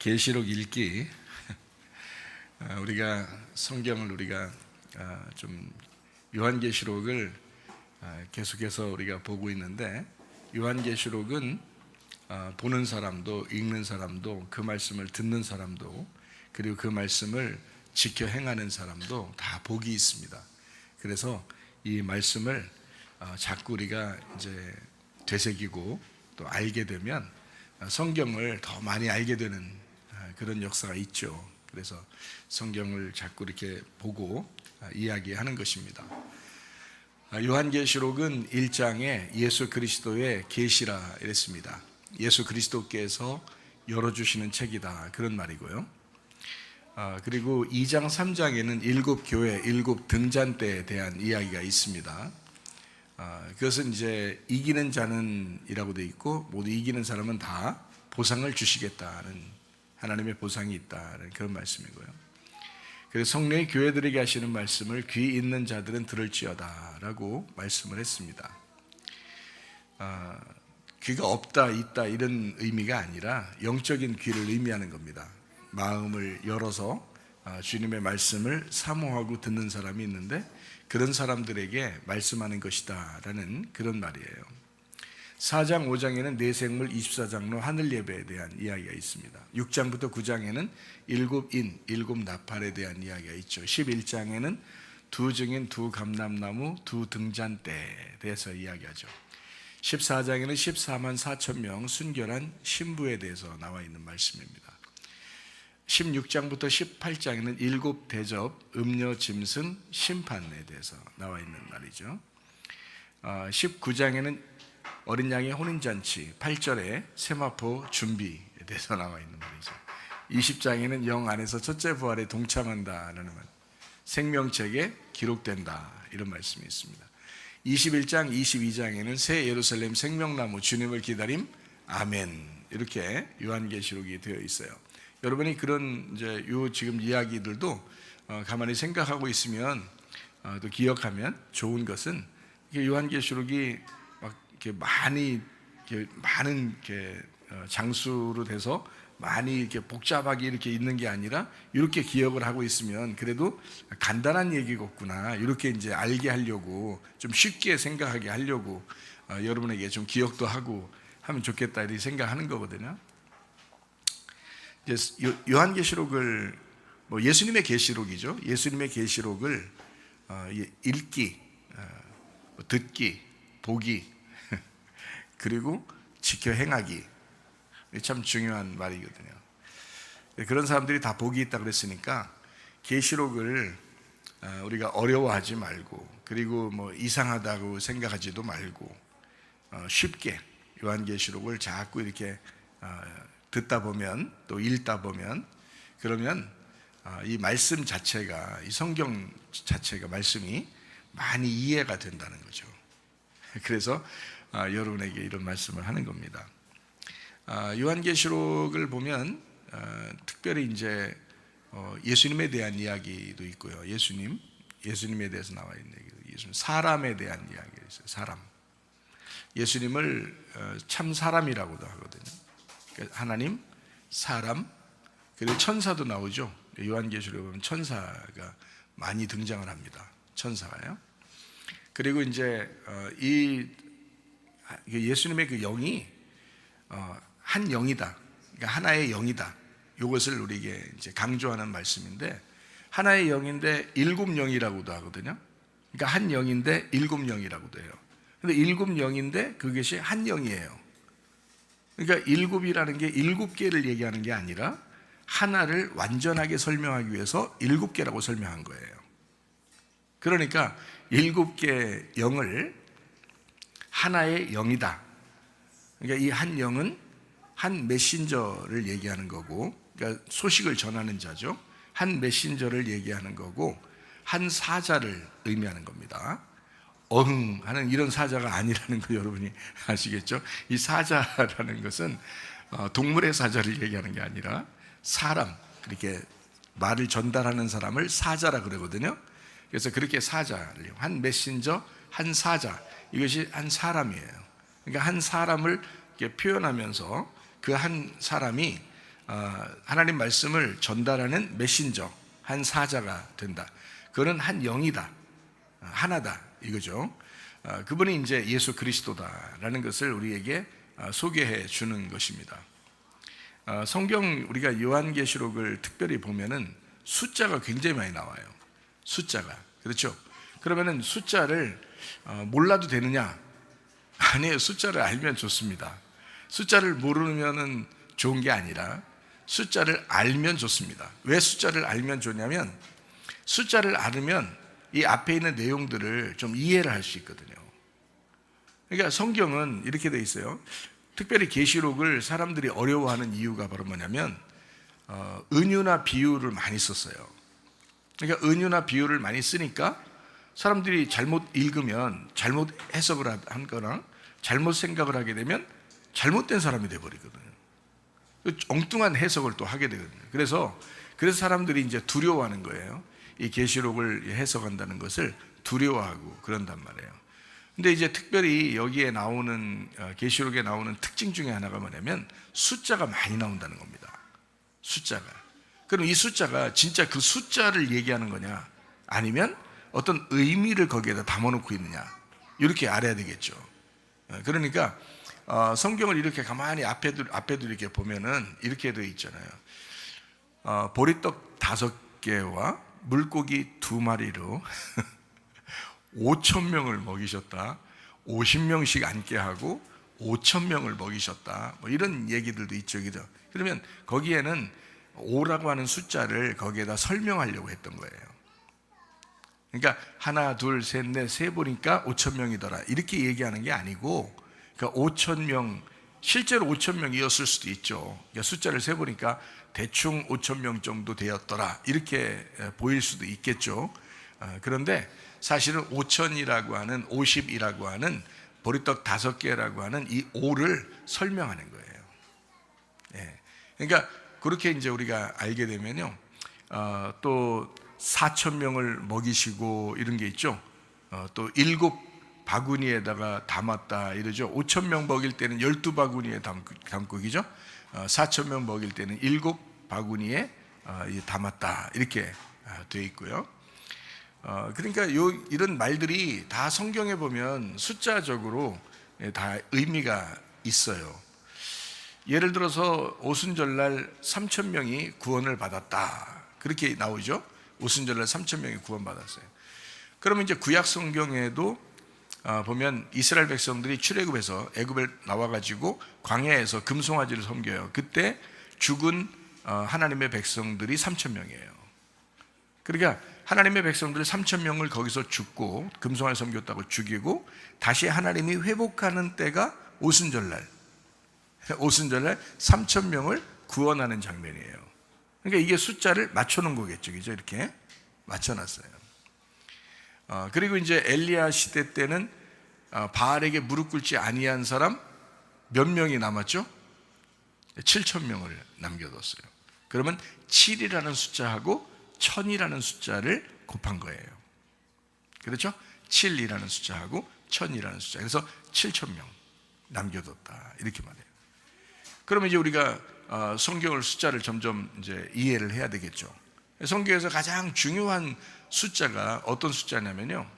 계시록 읽기. 우리가 성경을 좀 요한계시록을 계속해서 우리가 보고 있는데, 요한계시록은 보는 사람도 읽는 사람도 그 말씀을 듣는 사람도 그리고 그 말씀을 지켜 행하는 사람도 다 복이 있습니다. 그래서 이 말씀을 자꾸 우리가 이제 되새기고 또 알게 되면 성경을 더 많이 알게 되는 그런 역사가 있죠. 그래서 성경을 자꾸 이렇게 보고 이야기하는 것입니다. 요한계시록은 1장에 예수 그리스도의 계시라 이랬습니다. 예수 그리스도께서 열어주시는 책이다, 그런 말이고요. 그리고 2장 3장에는 7교회 7등잔대에 대한 이야기가 있습니다. 그것은 이제 이기는 자는 이라고 되어 있고, 모두 이기는 사람은 다 보상을 주시겠다는 하나님의 보상이 있다는 그런 말씀이고요. 그래서 성령이 교회들에게 하시는 말씀을 귀 있는 자들은 들을지어다 라고 말씀을 했습니다. 귀가 없다 있다 이런 의미가 아니라 영적인 귀를 의미하는 겁니다. 마음을 열어서 주님의 말씀을 사모하고 듣는 사람이 있는데, 그런 사람들에게 말씀하는 것이다 라는 그런 말이에요. 4장 5장에는 내 생물 24장로 하늘 예배에 대한 이야기가 있습니다. 6장부터 9장에는 7인 7나팔에 대한 이야기가 있죠. 11장에는 2증인 2감람나무 2등잔대에 대해서 이야기하죠. 14장에는 14만 4천 명 순결한 신부에 대해서 나와 있는 말씀입니다. 16장부터 18장에는 7대접 음녀 짐승 심판에 대해서 나와 있는 말이죠. 19장에는 어린 양의 혼인잔치 8절에 세마포 준비에 대해서 나와 있는 말이죠. 20장에는 영 안에서 첫째 부활에 동참한다라는 말, 생명책에 기록된다, 이런 말씀이 있습니다. 21장 22장에는 새 예루살렘 생명나무 주님을 기다림 아멘, 이렇게 요한계시록이 되어 있어요. 여러분이 그런 이제 지금 이야기들도 가만히 생각하고 있으면 또 기억하면 좋은 것은, 요한계시록이 이렇게 많은 장수로 돼서 많이 이렇게 복잡하게 이렇게 있는 게 아니라, 이렇게 기억을 하고 있으면 그래도 간단한 얘기겠구나, 이렇게 이제 알게 하려고, 좀 쉽게 생각하게 하려고 여러분에게 좀 기억도 하고 하면 좋겠다, 이렇게 생각하는 거거든요. 요한계시록을 예수님의 계시록이죠. 예수님의 계시록을 읽기, 듣기, 보기, 그리고 지켜 행하기, 참 중요한 말이거든요. 그런 사람들이 다 복이 있다 그랬으니까 계시록을 우리가 어려워하지 말고, 그리고 이상하다고 생각하지도 말고, 쉽게 요한계시록을 자꾸 이렇게 듣다 보면, 또 읽다 보면, 그러면 이 말씀 자체가, 이 성경 자체가, 말씀이 많이 이해가 된다는 거죠. 그래서 여러분에게 이런 말씀을 하는 겁니다. 요한계시록을 보면 특별히 이제 예수님에 대한 이야기도 있고요. 예수님에 대해서 나와 있는 얘기도, 예수님 사람에 대한 이야기가 있어요. 사람, 예수님을 참 사람이라고도 하거든요. 그러니까 하나님, 사람, 그리고 천사도 나오죠. 요한계시록에 보면 천사가 많이 등장을 합니다. 천사가요. 그리고 이제 이 예수님의 그 영이 한 영이다, 그러니까 하나의 영이다, 이것을 우리에게 이제 강조하는 말씀인데, 하나의 영인데 7영이라고도 하거든요. 그러니까 한 영인데 7영이라고도 해요. 근데 7영인데 그것이 한 영이에요. 그러니까 7이라는 게 7개를 얘기하는 게 아니라 하나를 완전하게 설명하기 위해서 7개라고 설명한 거예요. 그러니까 7개의 영을 하나의 영이다. 그러니까 이 한 영은 한 메신저를 얘기하는 거고, 그러니까 소식을 전하는 자죠. 한 메신저를 얘기하는 거고, 한 사자를 의미하는 겁니다. 어흥하는 이런 사자가 아니라는 거 여러분이 아시겠죠? 이 사자라는 것은 동물의 사자를 얘기하는 게 아니라 사람, 그렇게 말을 전달하는 사람을 사자라 그러거든요. 그래서 그렇게 사자를, 한 메신저, 한 사자, 이것이 한 사람이에요. 그러니까 한 사람을 이렇게 표현하면서 그 한 사람이 하나님 말씀을 전달하는 메신저, 한 사자가 된다. 그는 한 영이다, 하나다 이거죠. 그분이 이제 예수 그리스도다라는 것을 우리에게 소개해 주는 것입니다. 성경 우리가 요한계시록을 특별히 보면은 숫자가 굉장히 많이 나와요. 숫자가, 그렇죠? 그러면은 숫자를 몰라도 되느냐? 아니에요. 숫자를 알면 좋습니다. 숫자를 모르면은 좋은 게 아니라 숫자를 알면 좋습니다. 왜 숫자를 알면 좋냐면, 숫자를 알으면 이 앞에 있는 내용들을 좀 이해를 할 수 있거든요. 그러니까 성경은 이렇게 돼 있어요. 특별히 계시록을 사람들이 어려워하는 이유가 바로 뭐냐면 은유나 비유를 많이 썼어요. 그러니까 은유나 비유를 많이 쓰니까 사람들이 잘못 읽으면 잘못 해석을 하거나 잘못 생각을 하게 되면 잘못된 사람이 돼버리거든요. 엉뚱한 해석을 또 하게 되거든요. 그래서 사람들이 이제 두려워하는 거예요. 이 계시록을 해석한다는 것을 두려워하고 그런단 말이에요. 근데 이제 특별히 여기에 나오는 계시록에 나오는 특징 중에 하나가 뭐냐면 숫자가 많이 나온다는 겁니다. 숫자가. 그럼 이 숫자가 진짜 그 숫자를 얘기하는 거냐, 아니면 어떤 의미를 거기에다 담아놓고 있느냐, 이렇게 알아야 되겠죠. 그러니까 성경을 이렇게 가만히 앞에도 이렇게 보면은 이렇게 되어 있잖아요. 보리떡 5개와 물고기 2마리로 5,000명을 먹이셨다, 50명씩 앉게 하고 5,000명을 먹이셨다, 뭐 이런 얘기들도 있죠. 그죠? 그러면 거기에는 5라고 하는 숫자를 거기에다 설명하려고 했던 거예요. 그러니까 하나, 둘, 셋, 넷, 세 보니까 5,000명이더라 이렇게 얘기하는 게 아니고, 그러니까 5,000명, 실제로 5,000명이었을 수도 있죠. 그러니까 숫자를 세 보니까 대충 5,000명 정도 되었더라 이렇게 보일 수도 있겠죠. 그런데 사실은 5,000이라고 하는, 50이라고 하는, 보리떡 5개라고 하는 이 5를 설명하는 거예요. 예. 그러니까 그렇게 이제 우리가 알게 되면요, 또 4,000명을 먹이시고 이런 게 있죠. 또 7바구니에다가 담았다 이러죠. 5,000명 먹일 때는 12바구니에 담고, 그죠? 4,000명 먹일 때는 7바구니에 담았다 이렇게 되어 있고요. 그러니까 이런 말들이 다 성경에 보면 숫자적으로 다 의미가 있어요. 예를 들어서 오순절날 3,000명이 구원을 받았다 그렇게 나오죠. 오순절날 3,000명이 구원받았어요. 그러면 이제 구약 성경에도 보면 이스라엘 백성들이 출애굽에서 애굽에 나와가지고 광야에서 금송아지를 섬겨요. 그때 죽은 하나님의 백성들이 3,000명이에요. 그러니까 하나님의 백성들 3,000명을 거기서 죽고 금송아지 섬겼다고 죽이고 다시 하나님이 회복하는 때가 오순절날 3,000명을 구원하는 장면이에요. 그러니까 이게 숫자를 맞춰놓은 거겠죠, 그죠? 이렇게 맞춰놨어요. 그리고 이제 엘리야 시대 때는 바알에게 무릎 꿇지 아니한 사람 몇 명이 남았죠? 7,000명을 남겨뒀어요. 그러면 7이라는 숫자하고 1,000이라는 숫자를 곱한 거예요. 그렇죠? 7이라는 숫자하고 1,000이라는 숫자. 그래서 7,000명 남겨뒀다 이렇게 말해요. 그러면 이제 우리가 성경을 숫자를 점점 이제 이해를 해야 되겠죠. 성경에서 가장 중요한 숫자가 어떤 숫자냐면요,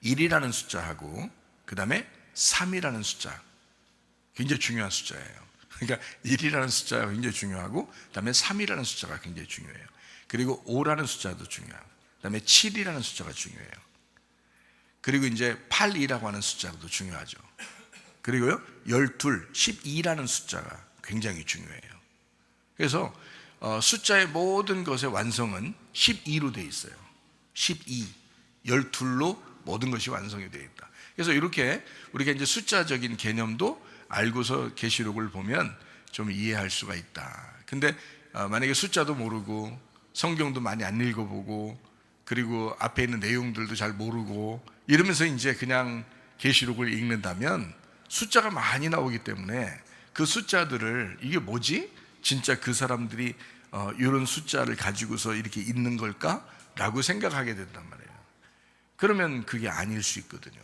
1이라는 숫자하고 그 다음에 3이라는 숫자, 굉장히 중요한 숫자예요. 그러니까 1이라는 숫자가 굉장히 중요하고 그 다음에 3이라는 숫자가 굉장히 중요해요. 그리고 5라는 숫자도 중요하고 그 다음에 7이라는 숫자가 중요해요. 그리고 이제 8이라고 하는 숫자도 중요하죠. 그리고요 12, 12라는 숫자가 굉장히 중요해요. 그래서 숫자의 모든 것의 완성은 12로 되어 있어요. 12, 12로 모든 것이 완성이 되어 있다. 그래서 이렇게 우리가 이제 숫자적인 개념도 알고서 계시록을 보면 좀 이해할 수가 있다. 근데 만약에 숫자도 모르고 성경도 많이 안 읽어보고 그리고 앞에 있는 내용들도 잘 모르고 이러면서 이제 그냥 계시록을 읽는다면 숫자가 많이 나오기 때문에 그 숫자들을 이게 뭐지? 진짜 그 사람들이 이런 숫자를 가지고서 이렇게 있는 걸까? 라고 생각하게 된단 말이에요. 그러면 그게 아닐 수 있거든요.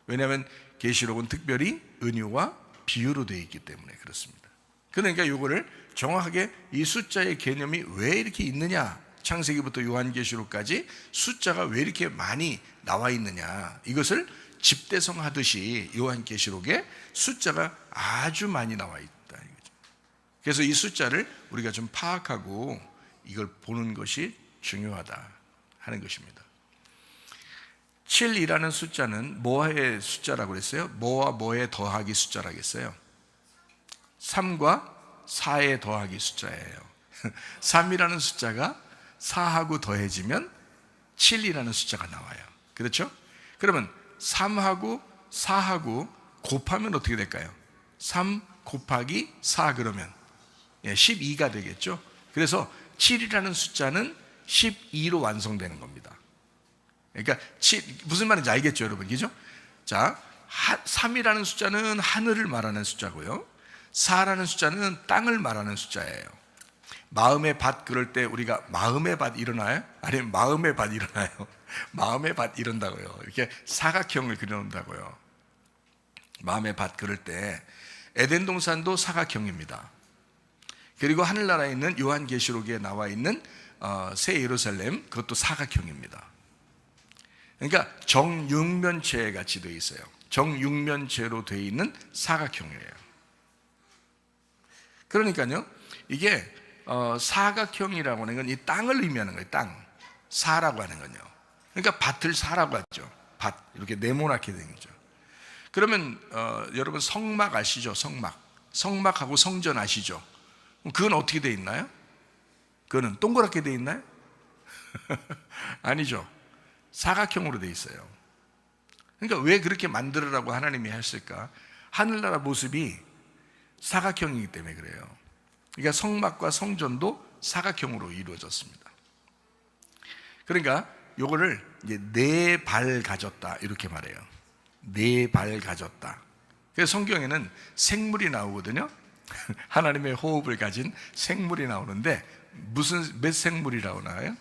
왜냐하면 계시록은 특별히 은유와 비유로 되어 있기 때문에 그렇습니다. 그러니까 이거를 정확하게 이 숫자의 개념이 왜 이렇게 있느냐, 창세기부터 요한계시록까지 숫자가 왜 이렇게 많이 나와 있느냐, 이것을 집대성하듯이 요한계시록에 숫자가 아주 많이 나와 있다. 그래서 이 숫자를 우리가 좀 파악하고 이걸 보는 것이 중요하다 하는 것입니다. 7이라는 숫자는 뭐의 숫자라고 그랬어요? 뭐와 뭐의 더하기 숫자라고 했어요? 3과 4의 더하기 숫자예요. 3이라는 숫자가 4하고 더해지면 7이라는 숫자가 나와요. 그렇죠? 그러면 3하고 4하고 곱하면 어떻게 될까요? 3 곱하기 4 그러면 12가 되겠죠? 그래서 7이라는 숫자는 12로 완성되는 겁니다. 그러니까 무슨 말인지 알겠죠, 여러분? 그죠? 자, 3이라는 숫자는 하늘을 말하는 숫자고요, 4라는 숫자는 땅을 말하는 숫자예요. 마음의 밭 그럴 때 우리가 마음의 밭 일어나요? 아니면 마음의 밭 일어나요? 마음의 밭 이런다고요. 이렇게 사각형을 그려놓는다고요. 마음의 밭 그럴 때 에덴 동산도 사각형입니다. 그리고 하늘나라에 있는 요한계시록에 나와 있는 새 예루살렘, 그것도 사각형입니다. 그러니까 정육면체 같이 되어 있어요. 정육면체로 되어 있는 사각형이에요. 그러니까요, 이게 사각형이라고 하는 건 이 땅을 의미하는 거예요. 땅, 사라고 하는 건요. 그러니까 밭을 사라고 하죠. 밭, 이렇게 네모나게 된 거죠. 그러면 여러분 성막 아시죠? 성막하고 성전 아시죠? 그건 어떻게 돼 있나요? 그거는 동그랗게 돼 있나요? 아니죠. 사각형으로 돼 있어요. 그러니까 왜 그렇게 만들으라고 하나님이 했을까? 하늘나라 모습이 사각형이기 때문에 그래요. 그러니까 성막과 성전도 사각형으로 이루어졌습니다. 그러니까 요거를 이제 4발 가졌다 이렇게 말해요. 4발 가졌다. 그래서 성경에는 생물이 나오거든요. 하나님의 호흡을 가진 생물이 나오는데 몇 생물이라고 나와요?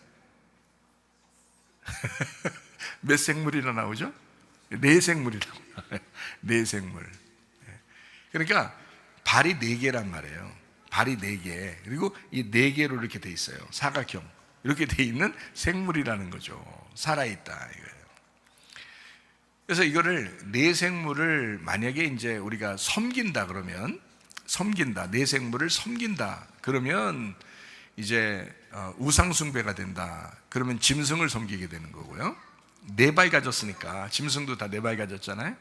몇 생물이나 나오죠? 4생물이라고 나와요. 4생물. 그러니까 발이 4개란 말이에요. 발이 4개. 그리고 이 4개로 이렇게 돼 있어요. 사각형. 이렇게 돼 있는 생물이라는 거죠. 살아있다 이거예요. 그래서 이거를 4생물을 만약에 이제 우리가 섬긴다 그러면, 섬긴다, 4생물을 섬긴다 그러면 이제 우상숭배가 된다. 그러면 짐승을 섬기게 되는 거고요. 4발 가졌으니까 짐승도 다 4발 가졌잖아요.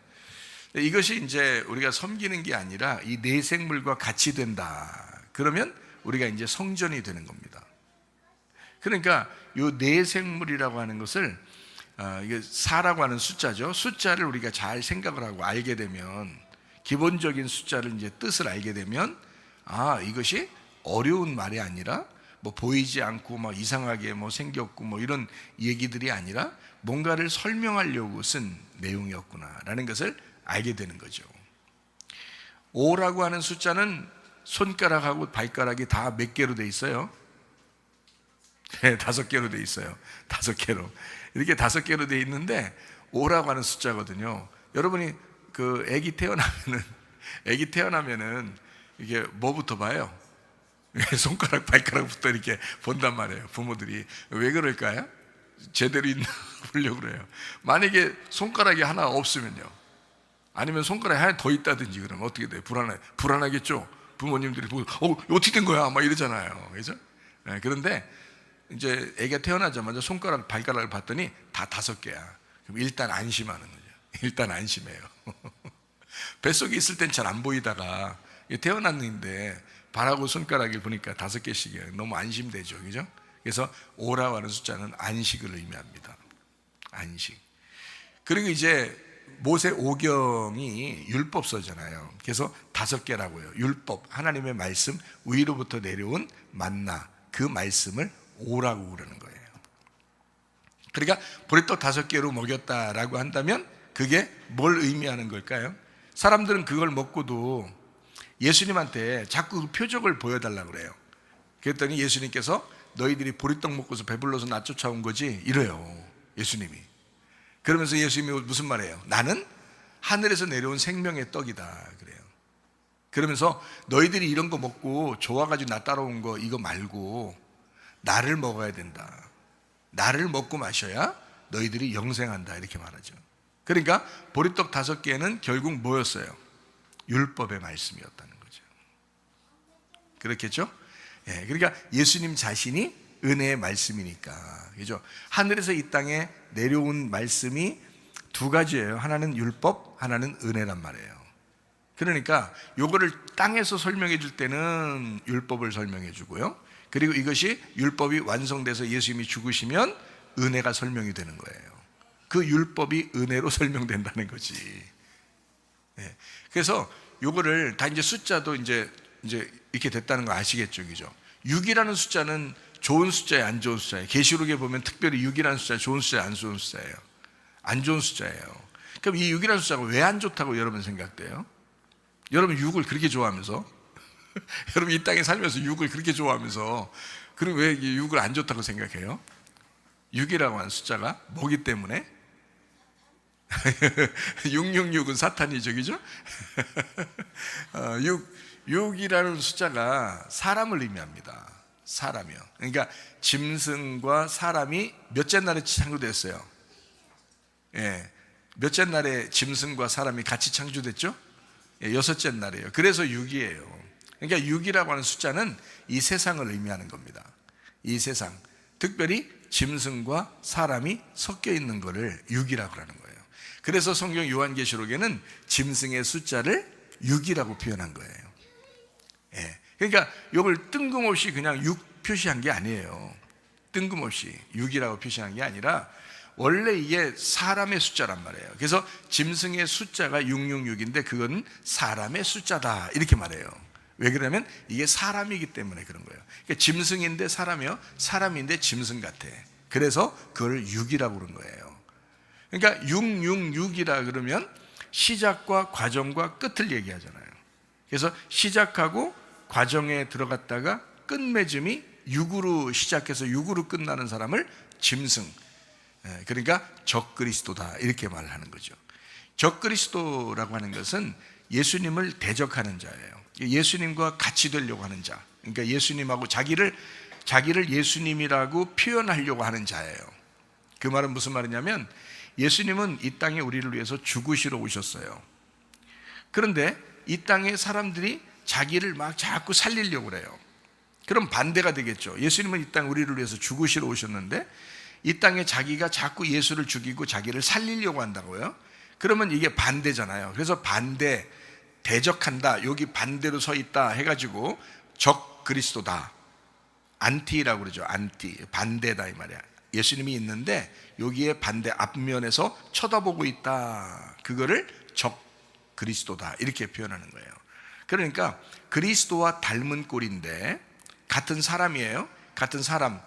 이것이 이제 우리가 섬기는 게 아니라 이 4생물과 같이 된다. 그러면 우리가 이제 성전이 되는 겁니다. 그러니까 이 4생물이라고 하는 것을 이게 4라고 하는 숫자죠. 숫자를 우리가 잘 생각을 하고 알게 되면, 기본적인 숫자를 이제 뜻을 알게 되면, 이것이 어려운 말이 아니라 뭐 보이지 않고 막 이상하게 뭐 생겼고 뭐 이런 얘기들이 아니라 뭔가를 설명하려고 쓴 내용이었구나라는 것을 알게 되는 거죠. 5라고 하는 숫자는 손가락하고 발가락이 다 몇 개로 돼 있어요? 네, 5개로 돼 있어요. 5개로. 이렇게 5개로 돼 있는데 5라고 하는 숫자거든요. 여러분이 그 아기 태어나면은 이게 뭐부터 봐요? 손가락, 발가락부터 이렇게 본단 말이에요. 부모들이. 왜 그럴까요? 제대로 있나 보려고 그래요. 만약에 손가락이 하나 없으면요, 아니면 손가락이 하나 더 있다든지 그러면 어떻게 돼요? 불안하겠죠? 부모님들이 보고 어떻게 된 거야? 막 이러잖아요. 그죠? 네, 그런데 이제 애가 태어나자마자 손가락, 발가락을 봤더니 다 5개야. 그럼 일단 안심하는 거죠. 일단 안심해요. 뱃속에 있을 땐 잘 안 보이다가 태어났는데 발하고 손가락을 보니까 5개씩이에요. 너무 안심되죠. 그죠? 그래서 5라고 하는 숫자는 안식을 의미합니다. 안식. 그리고 이제 모세 오경이 율법서잖아요. 그래서 5개라고요. 율법, 하나님의 말씀, 위로부터 내려온 만나, 그 말씀을 5라고 그러는 거예요. 그러니까 보리떡 5개로 먹였다라고 한다면 그게 뭘 의미하는 걸까요? 사람들은 그걸 먹고도 예수님한테 자꾸 그 표적을 보여달라고 그래요. 그랬더니 예수님께서 너희들이 보리떡 먹고서 배불러서 나 쫓아온 거지? 이래요, 예수님이. 그러면서 예수님이 무슨 말이에요? 나는 하늘에서 내려온 생명의 떡이다 그래요. 그러면서 너희들이 이런 거 먹고 좋아가지고 나 따라온 거 이거 말고 나를 먹어야 된다. 나를 먹고 마셔야 너희들이 영생한다 이렇게 말하죠. 그러니까 보리떡 5개는 결국 뭐였어요? 율법의 말씀이었다는 거죠. 그렇겠죠? 예, 그러니까 예수님 자신이 은혜의 말씀이니까, 그죠? 하늘에서 이 땅에 내려온 말씀이 2가지예요. 하나는 율법, 하나는 은혜란 말이에요. 그러니까 요거를 땅에서 설명해 줄 때는 율법을 설명해 주고요, 그리고 이것이 율법이 완성돼서 예수님이 죽으시면 은혜가 설명이 되는 거예요. 그 율법이 은혜로 설명된다는 거지. 네. 그래서 요거를 다 이제 숫자도 이제 이렇게 됐다는 거 아시겠죠, 그죠? 6이라는 숫자는 좋은 숫자예요, 안 좋은 숫자예요? 계시록에 보면 특별히 6이라는 숫자 좋은 숫자예요, 안 좋은 숫자예요? 안 좋은 숫자예요. 그럼 이 6이라는 숫자가 왜 안 좋다고 여러분 생각돼요? 여러분 6을 그렇게 좋아하면서 여러분 이 땅에 살면서 6을 그렇게 좋아하면서 그럼 왜 6을 안 좋다고 생각해요? 6이라고 하는 숫자가 뭐기 때문에? 666은 사탄이죠, 그죠? 6이라는 숫자가 사람을 의미합니다. 사람이요. 그러니까 짐승과 사람이 몇째 날에 창조됐어요? 예, 몇째 날에 짐승과 사람이 같이 창조됐죠? 예, 6째 날이에요. 그래서 6이에요. 그러니까 6이라고 하는 숫자는 이 세상을 의미하는 겁니다. 이 세상, 특별히 짐승과 사람이 섞여 있는 것을 6이라고 하는 거예요. 그래서 성경 요한계시록에는 짐승의 숫자를 6이라고 표현한 거예요. 예, 그러니까 이걸 뜬금없이 그냥 6 표시한 게 아니에요. 뜬금없이 6이라고 표시한 게 아니라 원래 이게 사람의 숫자란 말이에요. 그래서 짐승의 숫자가 666인데 그건 사람의 숫자다 이렇게 말해요. 왜 그러냐면 이게 사람이기 때문에 그런 거예요. 그러니까 짐승인데 사람이요, 사람인데 짐승 같아. 그래서 그걸 6이라고 그런 거예요. 그러니까 666이라 그러면 시작과 과정과 끝을 얘기하잖아요. 그래서 시작하고 과정에 들어갔다가 끝맺음이 6으로 시작해서 6으로 끝나는 사람을 짐승, 그러니까 적그리스도다 이렇게 말을 하는 거죠. 적그리스도라고 하는 것은 예수님을 대적하는 자예요. 예수님과 같이 되려고 하는 자, 그러니까 예수님하고 자기를 예수님이라고 표현하려고 하는 자예요. 그 말은 무슨 말이냐면 예수님은 이 땅에 우리를 위해서 죽으시러 오셨어요. 그런데 이 땅에 사람들이 자기를 막 자꾸 살리려고 그래요. 그럼 반대가 되겠죠. 예수님은 이 땅에 우리를 위해서 죽으시러 오셨는데 이 땅에 자기가 자꾸 예수를 죽이고 자기를 살리려고 한다고요? 그러면 이게 반대잖아요. 그래서 반대, 대적한다, 여기 반대로 서 있다 해가지고 적 그리스도다, 안티라고 그러죠. 안티, 반대다 이 말이야. 예수님이 있는데 여기에 반대 앞면에서 쳐다보고 있다, 그거를 적 그리스도다 이렇게 표현하는 거예요. 그러니까 그리스도와 닮은 꼴인데, 같은 사람이에요. 같은 사람,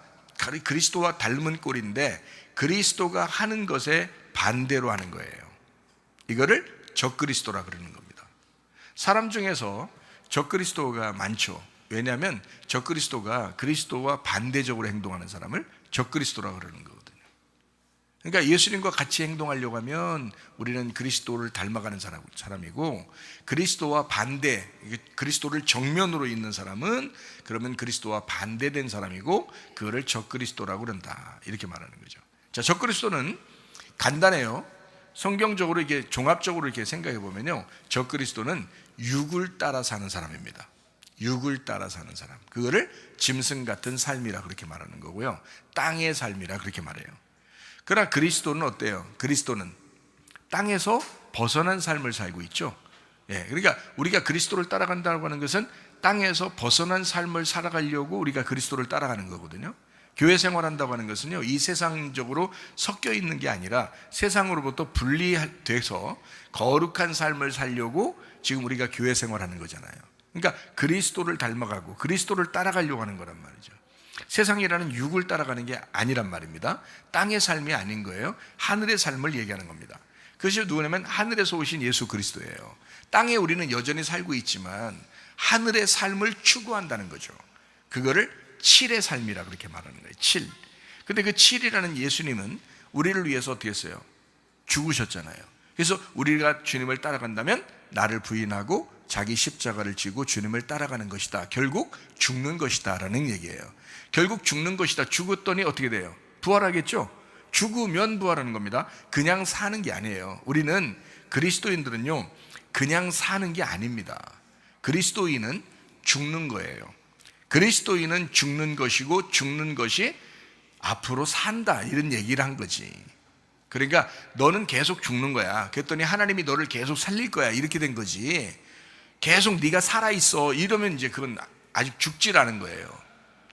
그리스도와 닮은 꼴인데 그리스도가 하는 것에 반대로 하는 거예요. 이거를 적그리스도라 그러는 겁니다. 사람 중에서 적그리스도가 많죠. 왜냐하면 적그리스도가 그리스도와 반대적으로 행동하는 사람을 적그리스도라 그러는 거거든요. 그러니까 예수님과 같이 행동하려고 하면 우리는 그리스도를 닮아가는 사람이고, 그리스도와 반대, 그리스도를 정면으로 있는 사람은 그러면 그리스도와 반대된 사람이고 그거를 적그리스도라고 그런다 이렇게 말하는 거죠. 자, 적그리스도는 간단해요. 성경적으로 이게 종합적으로 이렇게 생각해 보면요, 적그리스도는 육을 따라 사는 사람입니다. 육을 따라 사는 사람, 그거를 짐승 같은 삶이라 그렇게 말하는 거고요, 땅의 삶이라 그렇게 말해요. 그러나 그리스도는 어때요? 그리스도는 땅에서 벗어난 삶을 살고 있죠. 예, 그러니까 우리가 그리스도를 따라간다고 하는 것은 땅에서 벗어난 삶을 살아가려고 우리가 그리스도를 따라가는 거거든요. 교회 생활한다고 하는 것은요, 이 세상적으로 섞여 있는 게 아니라 세상으로부터 분리돼서 거룩한 삶을 살려고 지금 우리가 교회 생활하는 거잖아요. 그러니까 그리스도를 닮아가고 그리스도를 따라가려고 하는 거란 말이죠. 세상이라는 육을 따라가는 게 아니란 말입니다. 땅의 삶이 아닌 거예요. 하늘의 삶을 얘기하는 겁니다. 그것이 누구냐면 하늘에서 오신 예수 그리스도예요. 땅에 우리는 여전히 살고 있지만 하늘의 삶을 추구한다는 거죠. 그거를 7의 삶이라 그렇게 말하는 거예요. 7. 근데 그 7이라는 예수님은 우리를 위해서 어떻게 했어요? 죽으셨잖아요. 그래서 우리가 주님을 따라간다면 나를 부인하고 자기 십자가를 지고 주님을 따라가는 것이다. 결국 죽는 것이다 라는 얘기예요. 결국 죽는 것이다. 죽었더니 어떻게 돼요? 부활하겠죠? 죽으면 부활하는 겁니다. 그냥 사는 게 아니에요. 우리는 그리스도인들은요, 그냥 사는 게 아닙니다. 그리스도인은 죽는 거예요. 그리스도인은 죽는 것이고 죽는 것이 앞으로 산다 이런 얘기를 한 거지. 그러니까 너는 계속 죽는 거야. 그랬더니 하나님이 너를 계속 살릴 거야 이렇게 된 거지. 계속 네가 살아있어 이러면 이제 그건 아직 죽질 않은 거예요.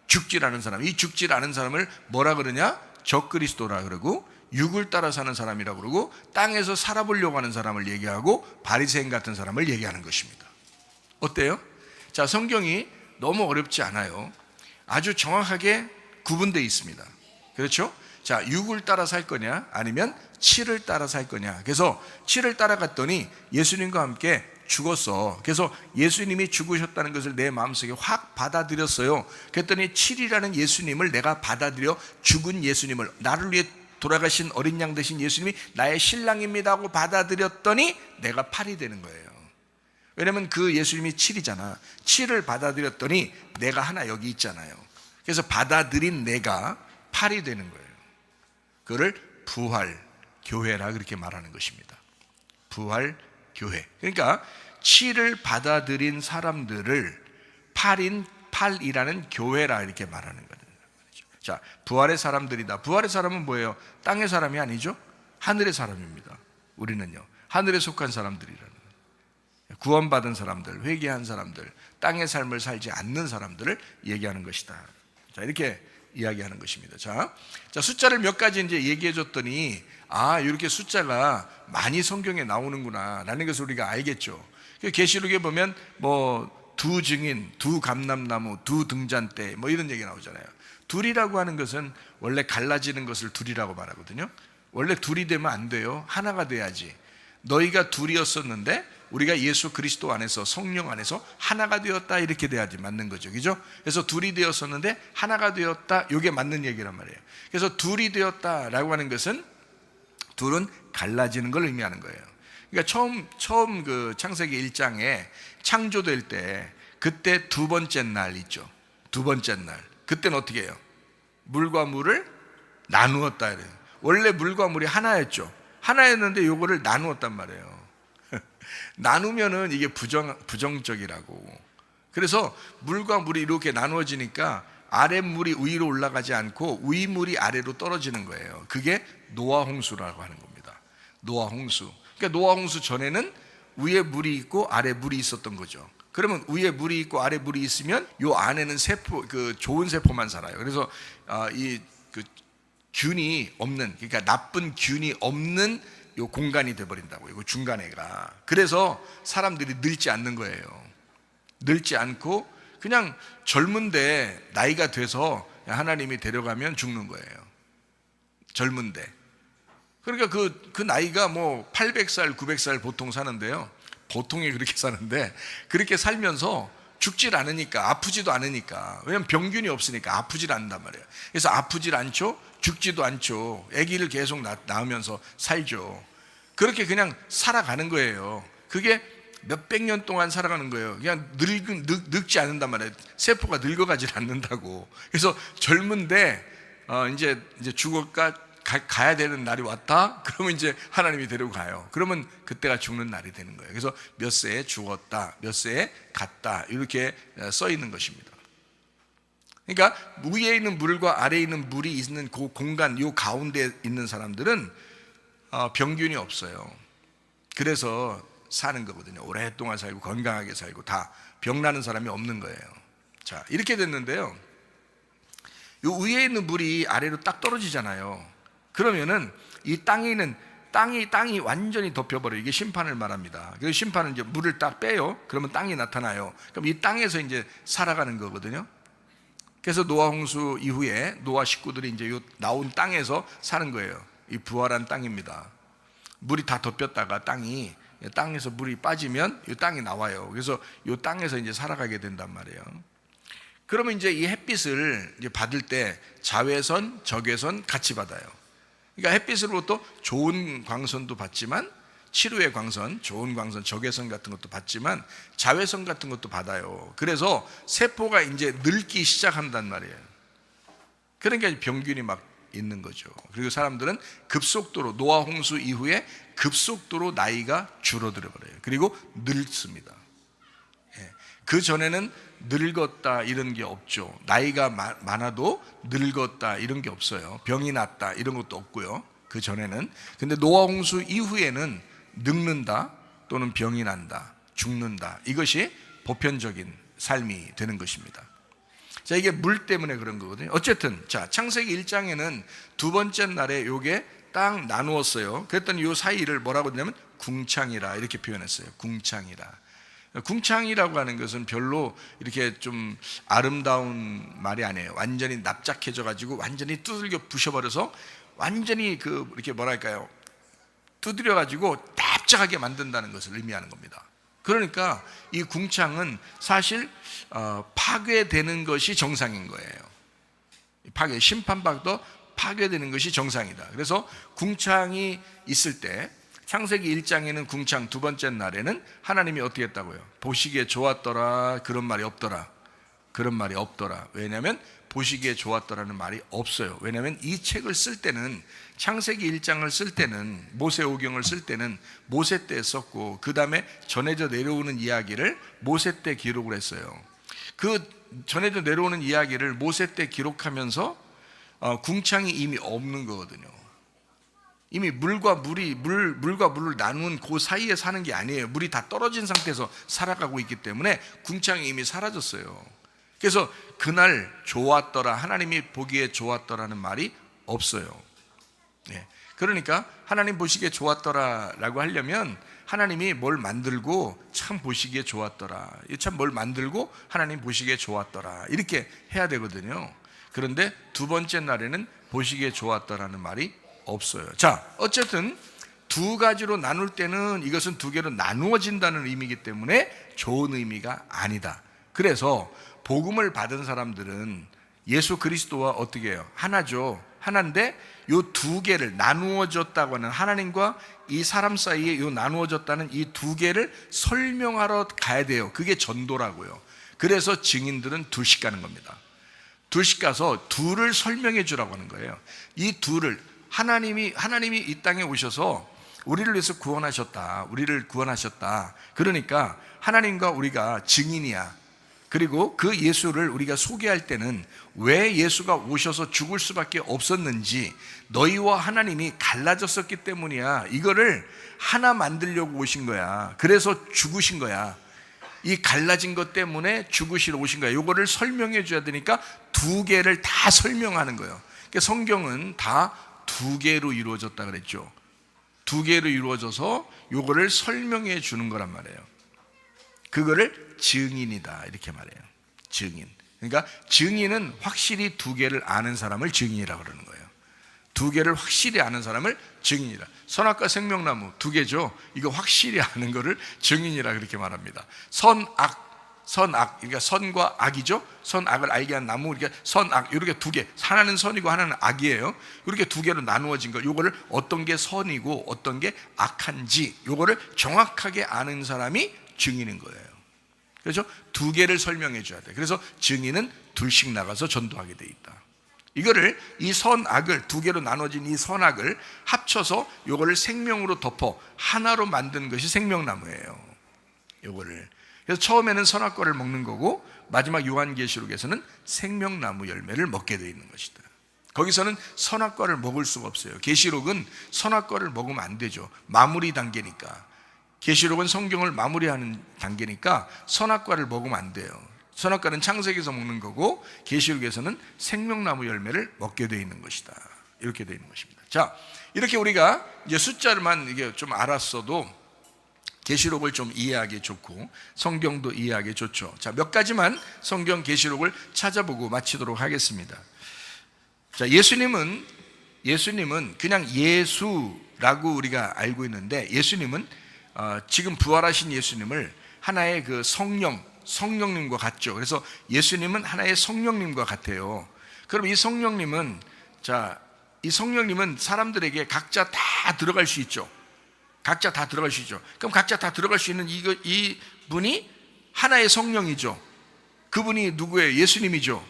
죽질 않은 사람. 이 죽질 않은 사람을 뭐라 그러냐? 적그리스도라 그러고 육을 따라 사는 사람이라고 그러고 땅에서 살아보려고 하는 사람을 얘기하고 바리새인 같은 사람을 얘기하는 것입니다. 어때요? 자, 성경이 너무 어렵지 않아요. 아주 정확하게 구분되어 있습니다. 그렇죠? 자, 육을 따라 살 거냐 아니면 칠을 따라 살 거냐. 그래서 칠을 따라갔더니 예수님과 함께 죽었어. 그래서 예수님이 죽으셨다는 것을 내 마음속에 확 받아들였어요. 그랬더니 칠이라는 예수님을 내가 받아들여 죽은 예수님을, 나를 위해 돌아가신 어린 양 되신 예수님이 나의 신랑입니다 하고 받아들였더니 내가 8이 되는 거예요. 왜냐면 그 예수님이 7이잖아. 7을 받아들였더니 내가 하나 여기 있잖아요. 그래서 받아들인 내가 8이 되는 거예요. 그거를 부활 교회라 그렇게 말하는 것입니다. 부활 교회. 그러니까 7을 받아들인 사람들을 8이라는 교회라 이렇게 말하는 거예요. 자, 부활의 사람들이다. 부활의 사람은 뭐예요? 땅의 사람이 아니죠? 하늘의 사람입니다. 우리는요, 하늘에 속한 사람들이라는 거예요. 구원받은 사람들, 회개한 사람들, 땅의 삶을 살지 않는 사람들을 얘기하는 것이다. 자, 이렇게 이야기하는 것입니다. 자, 숫자를 몇 가지 이제 얘기해 줬더니 이렇게 숫자가 많이 성경에 나오는구나 라는 것을 우리가 알겠죠. 계시록에 보면 뭐 두 증인, 두 감람나무, 두 등잔대 뭐 이런 얘기 나오잖아요. 둘이라고 하는 것은 원래 갈라지는 것을 둘이라고 말하거든요. 원래 둘이 되면 안 돼요. 하나가 돼야지. 너희가 둘이었었는데 우리가 예수 그리스도 안에서, 성령 안에서 하나가 되었다 이렇게 돼야지 맞는 거죠. 그죠? 그래서 둘이 되었었는데 하나가 되었다, 이게 맞는 얘기란 말이에요. 그래서 둘이 되었다라고 하는 것은 둘은 갈라지는 걸 의미하는 거예요. 그러니까 처음 그 창세기 1장에 창조될 때 그때 두 번째 날 있죠. 두 번째 날. 그때는 어떻게 해요? 물과 물을 나누었다 이래요. 원래 물과 물이 하나였죠. 하나였는데 요거를 나누었단 말이에요. 나누면은 이게 부정적이라고. 그래서 물과 물이 이렇게 나누어지니까 아랫물이 위로 올라가지 않고 위물이 아래로 떨어지는 거예요. 그게 노아 홍수라고 하는 겁니다. 노아 홍수. 그러니까 노아 홍수 전에는 위에 물이 있고 아래 물이 있었던 거죠. 그러면 위에 물이 있고 아래 물이 있으면 요 안에는 세포, 그 좋은 세포만 살아요. 그래서 그 균이 없는, 그러니까 나쁜 균이 없는 요 공간이 돼버린다고. 이거 중간에가. 그래서 사람들이 늙지 않는 거예요. 늙지 않고 그냥 젊은데 나이가 돼서 하나님이 데려가면 죽는 거예요. 젊은데. 그러니까 그 나이가 뭐 800살, 900살 보통 사는데요. 보통이 그렇게 사는데 그렇게 살면서 죽질 않으니까, 아프지도 않으니까. 왜냐면 병균이 없으니까 아프질 않는단 말이에요. 그래서 아프질 않죠, 죽지도 않죠. 아기를 계속 낳으면서 살죠. 그렇게 그냥 살아가는 거예요. 그게 몇백 년 동안 살아가는 거예요. 그냥 늙지 않는단 말이에요. 세포가 늙어가질 않는다고. 그래서 젊은데 이제 가야 되는 날이 왔다? 그러면 이제 하나님이 데려가요. 그러면 그때가 죽는 날이 되는 거예요. 그래서 몇 세에 죽었다, 몇 세에 갔다 이렇게 써 있는 것입니다. 그러니까 위에 있는 물과 아래에 있는 물이 있는 그 공간, 요 가운데 있는 사람들은 병균이 없어요. 그래서 사는 거거든요. 오랫동안 살고 건강하게 살고 다 병나는 사람이 없는 거예요. 자, 이렇게 됐는데요, 요 위에 있는 물이 아래로 딱 떨어지잖아요. 그러면은 이 땅에 있는 땅이 완전히 덮여버려요. 이게 심판을 말합니다. 그래서 심판은 이제 물을 딱 빼요. 그러면 땅이 나타나요. 그럼 이 땅에서 이제 살아가는 거거든요. 그래서 노아 홍수 이후에 노아 식구들이 이제 요 나온 땅에서 사는 거예요. 이 부활한 땅입니다. 물이 다 덮였다가 땅에서 물이 빠지면 이 땅이 나와요. 그래서 이 땅에서 이제 살아가게 된단 말이에요. 그러면 이제 이 햇빛을 이제 받을 때 자외선, 적외선 같이 받아요. 그러니까 햇빛으로부터 좋은 광선도 받지만 치료의 광선, 좋은 광선, 적외선 같은 것도 받지만 자외선 같은 것도 받아요. 그래서 세포가 이제 늙기 시작한단 말이에요. 그러니까 병균이 막 있는 거죠. 그리고 사람들은 급속도로, 노아 홍수 이후에 급속도로 나이가 줄어들어 버려요. 그리고 늙습니다. 그 전에는 늙었다 이런 게 없죠. 나이가 많아도 늙었다 이런 게 없어요. 병이 났다 이런 것도 없고요. 그 전에는. 근데 노아 홍수 이후에는 늙는다 또는 병이 난다, 죽는다. 이것이 보편적인 삶이 되는 것입니다. 자, 이게 물 때문에 그런 거거든요. 어쨌든 자, 창세기 1장에는 두 번째 날에 요게 딱 나누었어요. 그랬더니 요 사이를 뭐라고 했냐면 궁창이라 이렇게 표현했어요. 궁창이라. 궁창이라고 하는 것은 별로 이렇게 좀 아름다운 말이 아니에요. 완전히 납작해져 가지고 완전히 두들겨 부셔버려서 완전히 이렇게 뭐랄까요, 두드려 가지고 납작하게 만든다는 것을 의미하는 겁니다. 그러니까 이 궁창은 사실 파괴되는 것이 정상인 거예요. 심판받도 파괴되는 것이 정상이다. 그래서 궁창이 있을 때 창세기 1장에는 궁창 두 번째 날에는 하나님이 어떻게 했다고요? 보시기에 좋았더라 그런 말이 없더라. 그런 말이 없더라. 왜냐하면 보시기에 좋았더라는 말이 없어요. 왜냐하면 이 책을 쓸 때는, 창세기 1장을 쓸 때는, 모세오경을 쓸 때는 모세 때 썼고, 그 다음에 전해져 내려오는 이야기를 모세 때 기록을 했어요. 그 전해져 내려오는 이야기를 모세 때 기록하면서 궁창이 이미 없는 거거든요. 이미 물과 물을 나눈 그 사이에 사는 게 아니에요. 물이 다 떨어진 상태에서 살아가고 있기 때문에 궁창이 이미 사라졌어요. 그래서 그날 좋았더라, 하나님이 보기에 좋았더라는 말이 없어요. 그러니까 하나님 보시기에 좋았더라라고 하려면 하나님이 뭘 만들고 참 보시기에 좋았더라, 참 뭘 만들고 하나님 보시기에 좋았더라 이렇게 해야 되거든요. 그런데 두 번째 날에는 보시기에 좋았더라는 말이 없어요. 자, 어쨌든 두 가지로 나눌 때는 이것은 두 개로 나누어진다는 의미이기 때문에 좋은 의미가 아니다. 그래서 복음을 받은 사람들은 예수 그리스도와 어떻게 해요? 하나죠. 하나인데 요 두 개를 나누어졌다고 하는, 하나님과 이 사람 사이에 요 나누어졌다는 이 두 개를 설명하러 가야 돼요. 그게 전도라고요. 그래서 증인들은 둘씩 가는 겁니다. 둘씩 가서 둘을 설명해 주라고 하는 거예요. 이 둘을 하나님이 이 땅에 오셔서 우리를 위해서 구원하셨다. 우리를 구원하셨다. 그러니까 하나님과 우리가 증인이야. 그리고 그 예수를 우리가 소개할 때는 왜 예수가 오셔서 죽을 수밖에 없었는지, 너희와 하나님이 갈라졌었기 때문이야. 이거를 하나 만들려고 오신 거야. 그래서 죽으신 거야. 이 갈라진 것 때문에 죽으시러 오신 거야. 이거를 설명해 줘야 되니까 두 개를 다 설명하는 거예요. 그러니까 성경은 다 두 개로 이루어졌다 그랬죠. 두 개로 이루어져서 이거를 설명해 주는 거란 말이에요. 그거를 증인이다 이렇게 말해요. 증인. 그러니까 증인은 확실히 두 개를 아는 사람을 증인이라고 그러는 거예요. 두 개를 확실히 아는 사람을 증인이라. 선악과 생명나무 두 개죠. 이거 확실히 아는 거를 증인이라 그렇게 말합니다. 선악, 그러니까 선과 악이죠. 선악을 알게 한 나무, 그러니까 선악, 이렇게 두 개, 하나는 선이고 하나는 악이에요. 이렇게 두 개로 나누어진 거, 요거를 어떤 게 선이고 어떤 게 악한지 요거를 정확하게 아는 사람이 증인인 거예요. 그렇죠? 두 개를 설명해 줘야 돼. 그래서 증인은 둘씩 나가서 전도하게 돼 있다. 이거를, 이 선악을, 두 개로 나눠진 이 선악을 합쳐서 요거를 생명으로 덮어 하나로 만든 것이 생명나무예요. 요거를. 그래서 처음에는 선악과를 먹는 거고 마지막 요한계시록에서는 생명나무 열매를 먹게 되어 있는 것이다. 거기서는 선악과를 먹을 수가 없어요. 계시록은 선악과를 먹으면 안 되죠. 마무리 단계니까. 계시록은 성경을 마무리하는 단계니까 선악과를 먹으면 안 돼요. 선악과는 창세기에서 먹는 거고 계시록에서는 생명나무 열매를 먹게 되어 있는 것이다. 이렇게 되어 있는 것입니다. 자, 이렇게 우리가 이제 숫자를만 이게 좀 알았어도 계시록을 좀 이해하기 좋고 성경도 이해하기 좋죠. 자, 몇 가지만 성경 계시록을 찾아보고 마치도록 하겠습니다. 자, 예수님은 그냥 예수라고 우리가 알고 있는데, 예수님은 지금 부활하신 예수님을 하나의 그 성령님과 같죠. 그래서 예수님은 하나의 성령님과 같아요. 그럼 이 성령님은 사람들에게 각자 다 들어갈 수 있죠. 각자 다 들어갈 수 있죠. 그럼 각자 다 들어갈 수 있는 이 분이 하나의 성령이죠. 그분이 누구예요? 예수님이죠.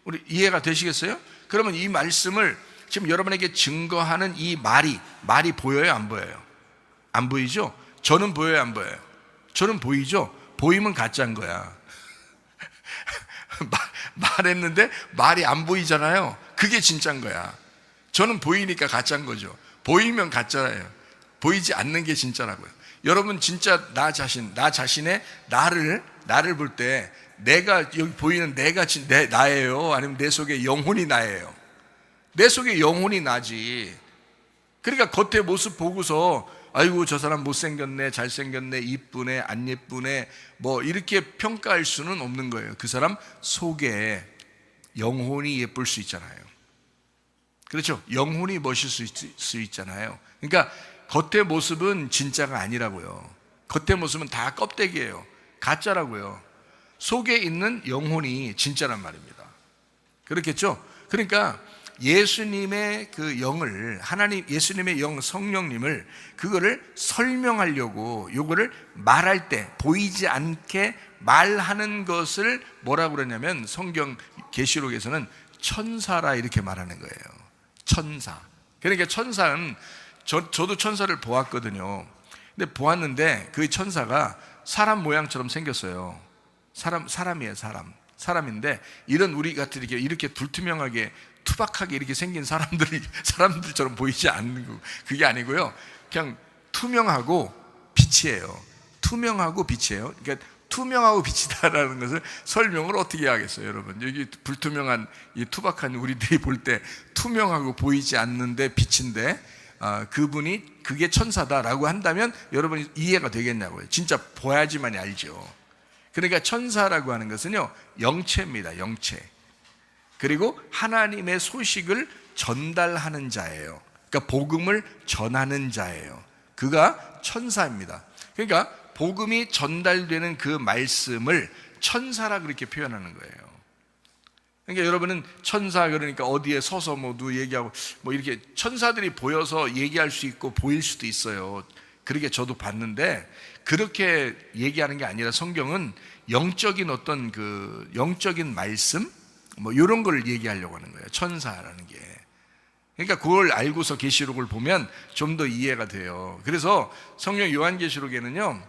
우리 이해가 되시겠어요? 그러면 이 말씀을 지금 여러분에게 증거하는 이 말이 보여요? 안 보여요? 안 보이죠? 저는 보여요? 안 보여요? 저는 보이죠? 보이면 가짜인 거야. 말했는데 말이 안 보이잖아요. 그게 진짜인 거야. 저는 보이니까 가짜인 거죠. 보이면 가짜예요. 보이지 않는 게 진짜라고요. 여러분 진짜 나 자신의 나를 볼 때 내가 여기 보이는 내가 나예요? 아니면 내 속에 영혼이 나예요? 내 속에 영혼이 나지. 그러니까 겉의 모습 보고서 아이고 저 사람 못생겼네, 잘생겼네, 이쁘네, 안 예쁘네 뭐 이렇게 평가할 수는 없는 거예요. 그 사람 속에 영혼이 예쁠 수 있잖아요. 그렇죠? 영혼이 멋있을 수 있잖아요. 그러니까 겉의 모습은 진짜가 아니라고요. 겉의 모습은 다 껍데기예요. 가짜라고요. 속에 있는 영혼이 진짜란 말입니다. 그렇겠죠? 그러니까 예수님의 그 영을, 예수님의 영 성령님을 그거를 설명하려고 요거를 말할 때 보이지 않게 말하는 것을 뭐라고 그러냐면 성경 계시록에서는 천사라 이렇게 말하는 거예요. 천사. 그러니까 천사는 저도 천사를 보았거든요. 근데 보았는데 그 천사가 사람 모양처럼 생겼어요. 사람이에요, 사람인데 이런 우리 같은 이렇게 불투명하게 투박하게 이렇게 생긴 사람들처럼 보이지 않는 거. 그게 아니고요. 그냥 투명하고 빛이에요. 투명하고 빛이에요. 그러니까 투명하고 빛이다라는 것을 설명을 어떻게 하겠어요, 여러분? 여기 불투명한 이 투박한 우리들이 볼 때 투명하고 보이지 않는데 빛인데 그분이 그게 천사다라고 한다면 여러분이 이해가 되겠냐고요. 진짜 보야지만이 알죠. 그러니까 천사라고 하는 것은요, 영체입니다. 영체. 그리고 하나님의 소식을 전달하는 자예요. 그러니까 복음을 전하는 자예요. 그가 천사입니다. 그러니까 복음이 전달되는 그 말씀을 천사라 그렇게 표현하는 거예요. 그러니까 여러분은 천사 그러니까 어디에 서서 뭐 누구 얘기하고 뭐 이렇게 천사들이 보여서 얘기할 수 있고 보일 수도 있어요. 그렇게 저도 봤는데 그렇게 얘기하는 게 아니라 성경은 영적인 어떤 그 영적인 말씀 뭐 이런 걸 얘기하려고 하는 거예요. 천사라는 게. 그러니까 그걸 알고서 계시록을 보면 좀 더 이해가 돼요. 그래서 성경 요한계시록에는요,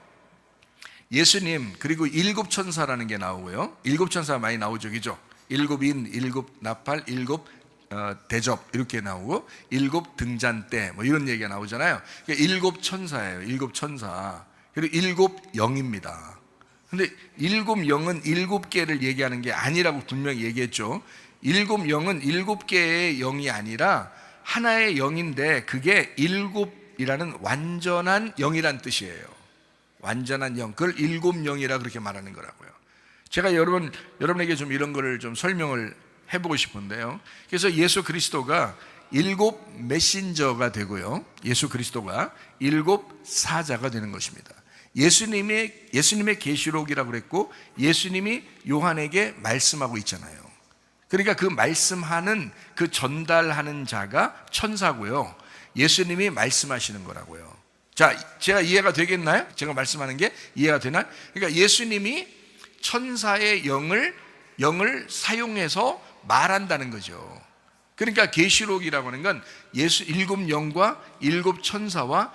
예수님 그리고 7 천사라는 게 나오고요. 7 천사 많이 나오죠, 그죠? 7인, 7 나팔, 7 대접 이렇게 나오고 7 등잔대 뭐 이런 얘기가 나오잖아요. 그러니까 7 천사예요. 7 천사. 그리고 7 영입니다. 근데 7 영은 7개를 얘기하는 게 아니라고 분명히 얘기했죠. 7 영은 7개의 영이 아니라 하나의 영인데 그게 7이라는 완전한 영이란 뜻이에요. 완전한 영. 그걸 7 영이라 그렇게 말하는 거라고요. 제가 여러분에게 좀 이런 거를 좀 설명을 해보고 싶은데요. 그래서 예수 그리스도가 7 메신저가 되고요. 예수 그리스도가 7 사자가 되는 것입니다. 예수님의 계시록이라고 그랬고 예수님이 요한에게 말씀하고 있잖아요. 그러니까 그 말씀하는 그 전달하는 자가 천사고요. 예수님이 말씀하시는 거라고요. 자, 제가 이해가 되겠나요? 제가 말씀하는 게 이해가 되나요? 그러니까 예수님이 천사의 영을 사용해서 말한다는 거죠. 그러니까 계시록이라고 하는 건 7 영과 7 천사와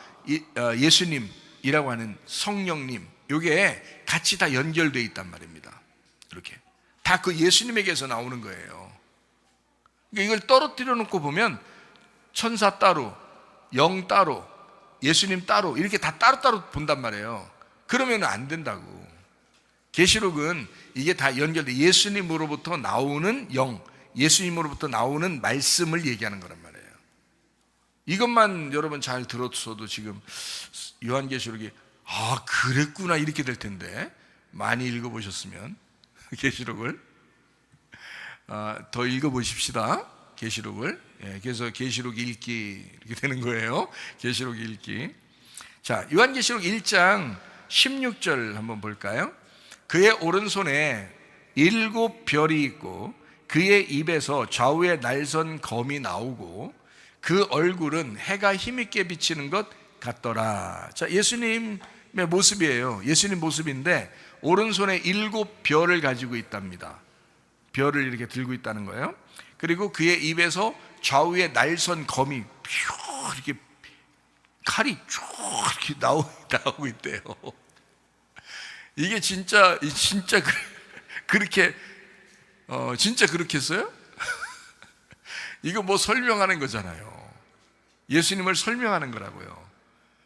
예수님이라고 하는 성령님, 이게 같이 다 연결되어 있단 말입니다. 이렇게 다 그 예수님에게서 나오는 거예요. 그러니까 이걸 떨어뜨려 놓고 보면 천사 따로, 영 따로, 예수님 따로 이렇게 다 따로따로 본단 말이에요. 그러면 안 된다고. 계시록은 이게 다 연결돼 예수님으로부터 나오는 영, 예수님으로부터 나오는 말씀을 얘기하는 거란 말이에요. 이것만 여러분 잘 들었어도 지금 요한계시록이 그랬구나 이렇게 될 텐데, 많이 읽어보셨으면 계시록을 더 읽어보십시다. 계시록을. 그래서 계시록 읽기 이렇게 되는 거예요. 계시록 읽기. 자, 요한계시록 1장 16절 한번 볼까요? 그의 오른손에 7 별이 있고 그의 입에서 좌우에 날선 검이 나오고 그 얼굴은 해가 힘있게 비치는 것 같더라. 자, 예수님의 모습이에요. 예수님 모습인데 오른손에 7 별을 가지고 있답니다. 별을 이렇게 들고 있다는 거예요. 그리고 그의 입에서 좌우에 날선 검이 쭉 이렇게 칼이 쭉 이렇게 나오고 있대요. 이게 진짜 그렇게 진짜 그렇겠어요? 이거 뭐 설명하는 거잖아요. 예수님을 설명하는 거라고요.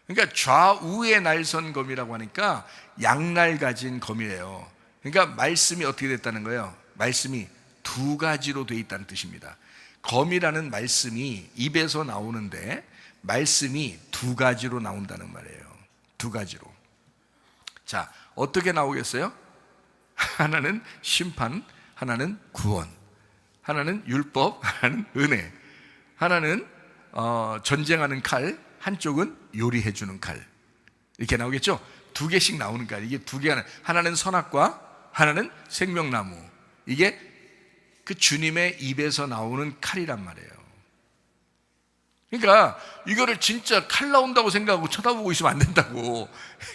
그러니까 좌우에 날선 검이라고 하니까 양날 가진 검이에요. 그러니까 말씀이 어떻게 됐다는 거예요? 말씀이 2가지로 돼 있다는 뜻입니다. 검이라는 말씀이 입에서 나오는데 말씀이 2가지로 나온다는 말이에요. 2가지로. 자, 어떻게 나오겠어요? 하나는 심판, 하나는 구원, 하나는 율법, 하나는 은혜, 하나는 전쟁하는 칼, 한쪽은 요리해주는 칼. 이렇게 나오겠죠? 2개씩 나오는 칼. 이게 2개가, 하나는 선악과 하나는 생명나무. 이게 그 주님의 입에서 나오는 칼이란 말이에요. 그러니까 이거를 진짜 칼 나온다고 생각하고 쳐다보고 있으면 안 된다고.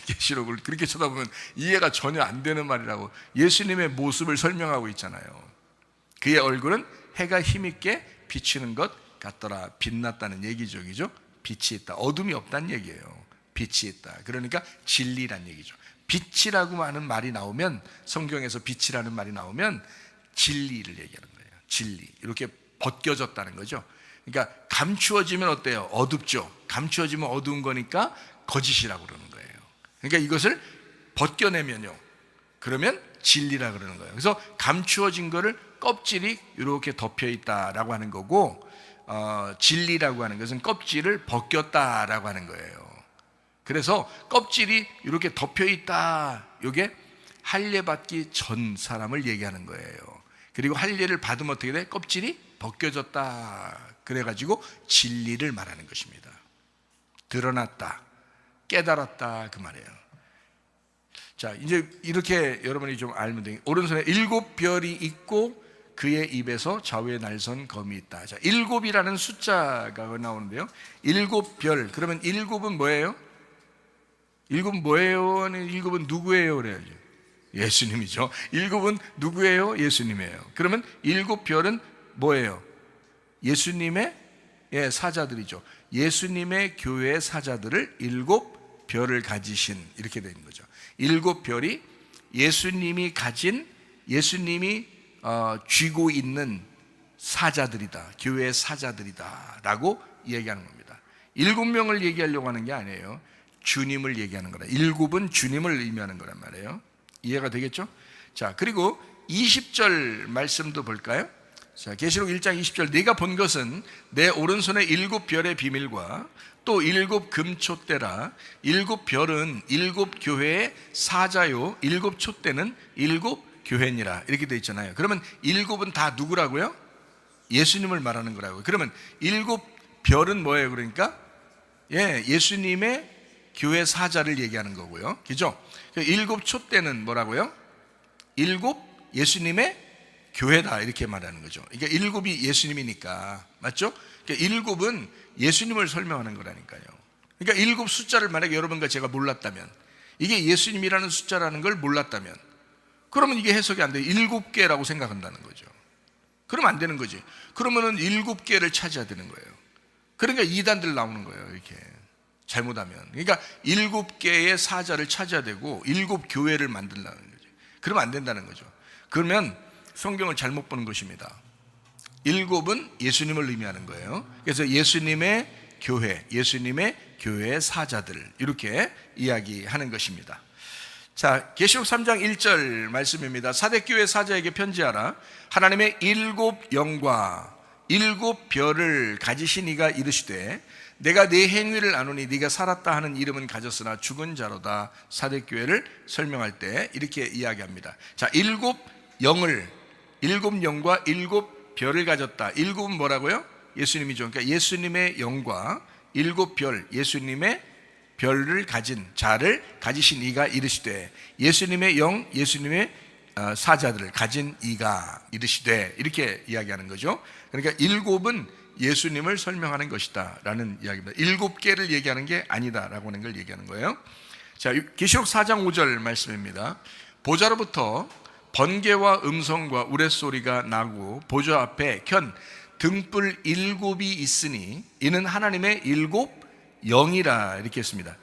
계시록을 그렇게 쳐다보면 이해가 전혀 안 되는 말이라고. 예수님의 모습을 설명하고 있잖아요. 그의 얼굴은 해가 힘있게 비치는 것 같더라. 빛났다는 얘기죠, 그죠? 빛이 있다. 어둠이 없다는 얘기예요. 빛이 있다. 그러니까 진리란 얘기죠. 빛이라고 하는 말이 나오면, 성경에서 빛이라는 말이 나오면 진리를 얘기하는 거예요. 진리. 이렇게 벗겨졌다는 거죠. 그러니까 감추어지면 어때요? 어둡죠. 감추어지면 어두운 거니까 거짓이라고 그러는 거예요. 그러니까 이것을 벗겨내면요, 그러면 진리라 그러는 거예요. 그래서 감추어진 거를 껍질이 이렇게 덮여 있다라고 하는 거고, 진리라고 하는 것은 껍질을 벗겼다라고 하는 거예요. 그래서 껍질이 이렇게 덮여 있다, 이게 할례 받기 전 사람을 얘기하는 거예요. 그리고 할례를 받으면 어떻게 돼? 껍질이 벗겨졌다. 그래가지고 진리를 말하는 것입니다. 드러났다, 깨달았다, 그 말이에요. 자, 이제 이렇게 여러분이 좀 알면 돼요. 오른손에 7 별이 있고 그의 입에서 좌우에 날선 검이 있다. 자, 7이라는 숫자가 나오는데요. 7 별. 그러면 7은 뭐예요? 7은 뭐예요? 7은 누구예요? 그래야죠. 예수님이죠. 7은 누구예요? 예수님이에요. 그러면 7 별은 뭐예요? 예수님의 사자들이죠. 예수님의 교회의 사자들을 7 별을 가지신, 이렇게 되는 거죠. 7 별이 예수님이 가진, 예수님이 쥐고 있는 사자들이다, 교회의 사자들이다 라고 얘기하는 겁니다. 7명을 얘기하려고 하는 게 아니에요. 주님을 얘기하는 거라. 7은 주님을 의미하는 거란 말이에요. 이해가 되겠죠? 자, 그리고 20절 말씀도 볼까요? 자, 계시록 1장 20절. 네가 본 것은 내 오른손에 7 별의 비밀과 또 7 금촛대라. 7 별은 7 교회의 사자요, 7 촛대는 7 교회니라. 이렇게 되어 있잖아요. 그러면 7은 다 누구라고요? 예수님을 말하는 거라고요. 그러면 7 별은 뭐예요? 그러니까 예수님의 교회 사자를 얘기하는 거고요, 그죠? 7 촛대는 뭐라고요? 7 예수님의 교회다, 이렇게 말하는 거죠. 그러니까 7이 예수님이니까, 맞죠? 그러니까 7은 예수님을 설명하는 거라니까요. 그러니까 7 숫자를 만약에 여러분과 제가 몰랐다면, 이게 예수님이라는 숫자라는 걸 몰랐다면, 그러면 이게 해석이 안 돼요. 7개라고 생각한다는 거죠. 그러면 안 되는 거지. 그러면은 7개를 찾아야 되는 거예요. 그러니까 이단들 나오는 거예요, 이렇게 잘못하면. 그러니까 7개의 사자를 찾아야 되고 7 교회를 만들라는 거죠. 그러면 안 된다는 거죠. 그러면 성경을 잘못 보는 것입니다. 7은 예수님을 의미하는 거예요. 그래서 예수님의 교회, 예수님의 교회의 사자들, 이렇게 이야기하는 것입니다. 자, 계시록 3장 1절 말씀입니다. 사대교회 사자에게 편지하라. 하나님의 7 영과 7 별을 가지신 이가 이르시되 내가 네 행위를 아노니 네가 살았다 하는 이름은 가졌으나 죽은 자로다. 사대교회를 설명할 때 이렇게 이야기합니다. 자, 7 영을, 7 영과 7 별을 가졌다. 7은 뭐라고요? 예수님이죠. 그러니까 예수님의 영과 7 별, 예수님의 별을 가진 자를 가지신 이가 이르시되, 예수님의 영, 예수님의 사자들을 가진 이가 이르시되, 이렇게 이야기하는 거죠. 그러니까 일곱은 예수님을 설명하는 것이다 라는 이야기입니다. 일곱 개를 얘기하는 게 아니다 라고 하는 걸 얘기하는 거예요. 자, 계시록 4장 5절 말씀입니다. 보좌로부터 번개와 음성과 우레소리가 나고 보좌 앞에 켠 등불 일곱이 있으니 이는 하나님의 일곱 영이라, 이렇게 했습니다.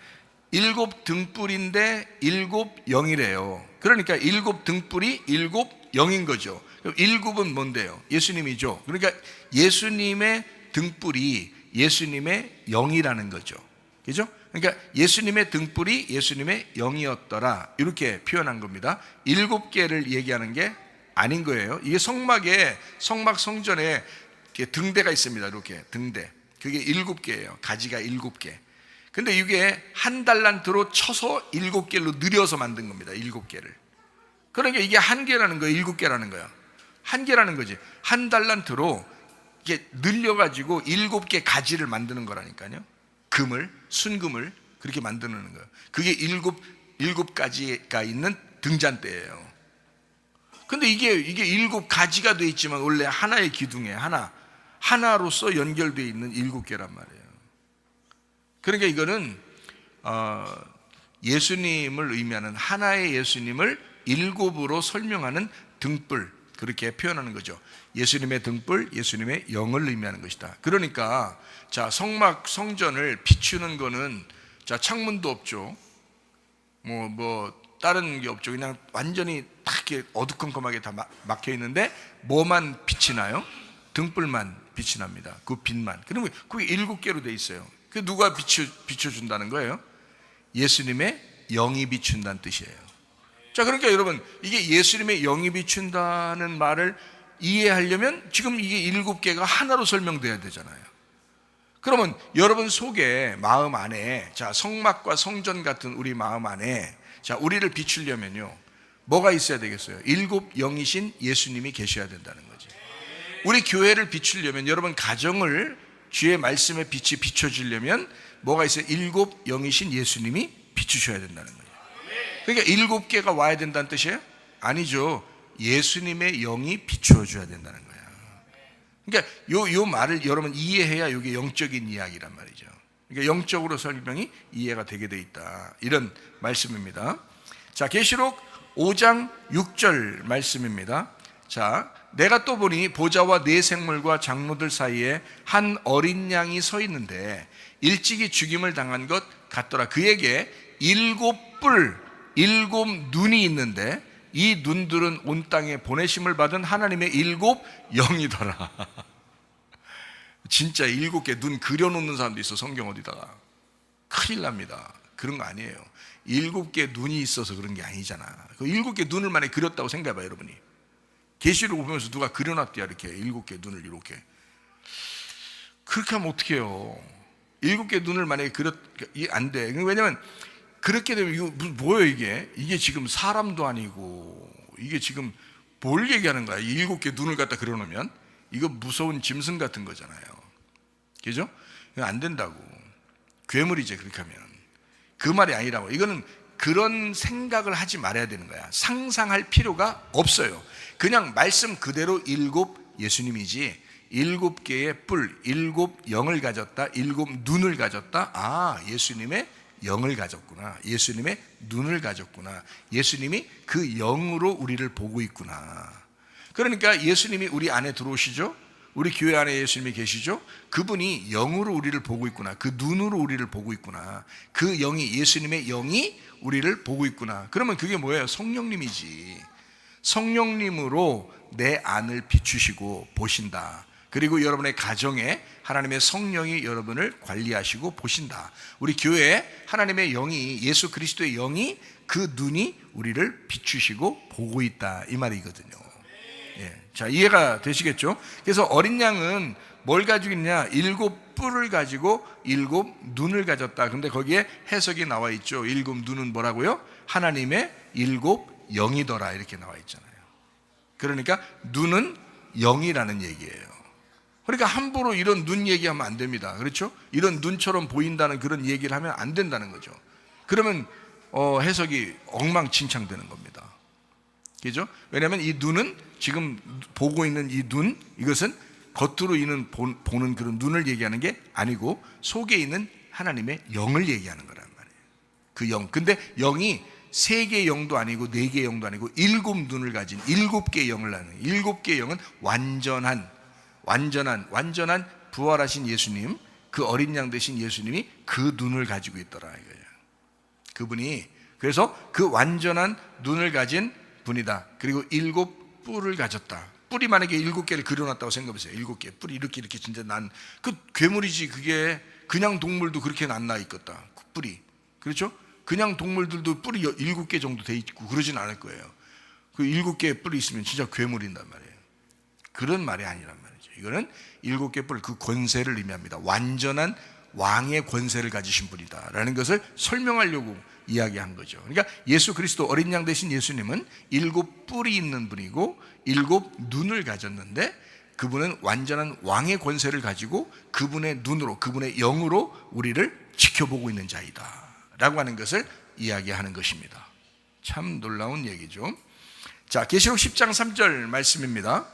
일곱 등불인데 일곱 영이래요. 그러니까 일곱 등불이 일곱 영인 거죠. 일곱은 뭔데요? 예수님이죠. 그러니까 예수님의 등불이 예수님의 영이라는 거죠. 그죠? 그러니까 예수님의 등불이 예수님의 영이었더라, 이렇게 표현한 겁니다. 일곱 개를 얘기하는 게 아닌 거예요. 이게 성막에, 성막 성전에 등대가 있습니다. 이렇게 등대, 그게 일곱 개예요. 가지가 일곱 개. 근데 이게 한 달란트로 쳐서 일곱 개로 늘려서 만든 겁니다. 일곱 개를. 그러니까 이게 한 개라는 거예요, 일곱 개라는 거예요. 한 개라는 거지. 한 달란트로 이게 늘려가지고 일곱 개 가지를 만드는 거라니까요. 금을, 순금을 그렇게 만드는 거예요. 그게 일곱 가지가 있는 등잔대예요. 근데 이게 일곱 가지가 되어 있지만 원래 하나의 기둥에 하나로서 연결되어 있는 일곱 개란 말이에요. 그러니까 이거는 예수님을 의미하는, 하나의 예수님을 일곱으로 설명하는 등불, 그렇게 표현하는 거죠. 예수님의 등불, 예수님의 영을 의미하는 것이다. 그러니까 자, 성막 성전을 비추는 거는, 자, 창문도 없죠. 뭐 다른 게 없죠. 그냥 완전히 딱 이렇게 어두컴컴하게 다 막혀 있는데 뭐만 빛이 나요? 등불만 빛이 납니다. 그 빛만. 그러면 그게 일곱 개로 돼 있어요. 그 누가 비춰준다는 거예요? 예수님의 영이 비춘다는 뜻이에요. 자, 그러니까 여러분, 이게 예수님의 영이 비춘다는 말을 이해하려면 지금 이게 일곱 개가 하나로 설명돼야 되잖아요. 그러면 여러분 속에, 마음 안에, 자, 성막과 성전 같은 우리 마음 안에, 자, 우리를 비추려면요, 뭐가 있어야 되겠어요? 일곱 영이신 예수님이 계셔야 된다는 거지. 우리 교회를 비추려면, 여러분 가정을 주의 말씀의 빛이 비춰지려면 뭐가 있어요? 일곱 영이신 예수님이 비추셔야 된다는 거예요. 그러니까 일곱 개가 와야 된다는 뜻이에요? 아니죠. 예수님의 영이 비추어줘야 된다는 거예요. 그러니까 요 말을 여러분 이해해야 이게 영적인 이야기란 말이죠. 그러니까 영적으로 설명이 이해가 되게 돼 있다, 이런 말씀입니다. 자, 계시록 5장 6절 말씀입니다. 자, 내가 또 보니 보좌와 네 생물과 장로들 사이에 한 어린 양이 서 있는데 일찍이 죽임을 당한 것 같더라. 그에게 일곱 눈이 있는데 이 눈들은 온 땅에 보내심을 받은 하나님의 일곱 영이더라. 진짜 일곱 개 눈 그려놓는 사람도 있어, 성경 어디다가. 큰일 납니다. 그런 거 아니에요. 일곱 개 눈이 있어서 그런 게 아니잖아. 그 일곱 개 눈을 만약에 그렸다고 생각해봐요, 여러분이. 계시록 보면서 누가 그려놨대요, 이렇게 일곱 개 눈을 이렇게. 그렇게 하면 어떡해요? 일곱 개 눈을 만약에 안 돼. 왜냐면 그렇게 되면 이거 뭐예요, 이게 지금 사람도 아니고, 이게 지금 뭘 얘기하는 거야? 일곱 개 눈을 갖다 그려놓으면 이거 무서운 짐승 같은 거잖아요. 그죠? 이거 안 된다고. 괴물이지, 그렇게 하면. 그 말이 아니라고. 이거는 그런 생각을 하지 말아야 되는 거야. 상상할 필요가 없어요. 그냥 말씀 그대로 일곱 예수님이지, 일곱 개의 뿔, 일곱 영을 가졌다, 일곱 눈을 가졌다. 아, 예수님의 영을 가졌구나, 예수님의 눈을 가졌구나, 예수님이 그 영으로 우리를 보고 있구나. 그러니까 예수님이 우리 안에 들어오시죠. 우리 교회 안에 예수님이 계시죠. 그분이 영으로 우리를 보고 있구나, 그 눈으로 우리를 보고 있구나, 그 영이, 예수님의 영이 우리를 보고 있구나. 그러면 그게 뭐예요? 성령님이지. 성령님으로 내 안을 비추시고 보신다. 그리고 여러분의 가정에 하나님의 성령이 여러분을 관리하시고 보신다. 우리 교회에 하나님의 영이, 예수 그리스도의 영이, 그 눈이 우리를 비추시고 보고 있다, 이 말이거든요. 예. 자, 이해가 되시겠죠? 그래서 어린 양은 뭘 가지고 있냐? 일곱 뿔을 가지고 일곱 눈을 가졌다. 근데 거기에 해석이 나와 있죠. 일곱 눈은 뭐라고요? 하나님의 일곱 영이더라, 이렇게 나와 있잖아요. 그러니까 눈은 영이라는 얘기예요. 그러니까 함부로 이런 눈 얘기하면 안 됩니다. 그렇죠? 이런 눈처럼 보인다는 그런 얘기를 하면 안 된다는 거죠. 그러면 해석이 엉망진창되는 겁니다. 그죠? 왜냐하면 이 눈은 지금 보고 있는 이 눈, 이것은 겉으로 보는 그런 눈을 얘기하는 게 아니고 속에 있는 하나님의 영을 얘기하는 거란 말이에요. 그 영. 근데 영이 3개의 영도 아니고 4개의 영도 아니고 7 눈을 가진 7개의 영을 하는, 7개의 영은 완전한 부활하신 예수님, 그 어린 양 되신 예수님이 그 눈을 가지고 있더라 이거예요. 그분이 그래서 그 완전한 눈을 가진 분이다. 그리고 7 뿔을 가졌다. 뿔이 만약에 7개를 그려놨다고 생각해보세요. 7개 뿔이 이렇게 진짜 난 그 괴물이지. 그게 그냥 동물도 그렇게 안 나 있겠다. 그 뿔이, 그렇죠? 그냥 동물들도 뿔이 7개 정도 돼 있고 그러진 않을 거예요. 그 7개의 뿔이 있으면 진짜 괴물인단 말이에요. 그런 말이 아니란 말이죠. 이거는 7개 뿔, 그 권세를 의미합니다. 완전한 왕의 권세를 가지신 분이다 라는 것을 설명하려고 이야기한 거죠. 그러니까 예수 그리스도 어린 양 되신 예수님은 7 뿔이 있는 분이고 7 눈을 가졌는데, 그분은 완전한 왕의 권세를 가지고 그분의 눈으로, 그분의 영으로 우리를 지켜보고 있는 자이다 라고 하는 것을 이야기하는 것입니다. 참 놀라운 얘기죠. 자, 계시록 10장 3절 말씀입니다.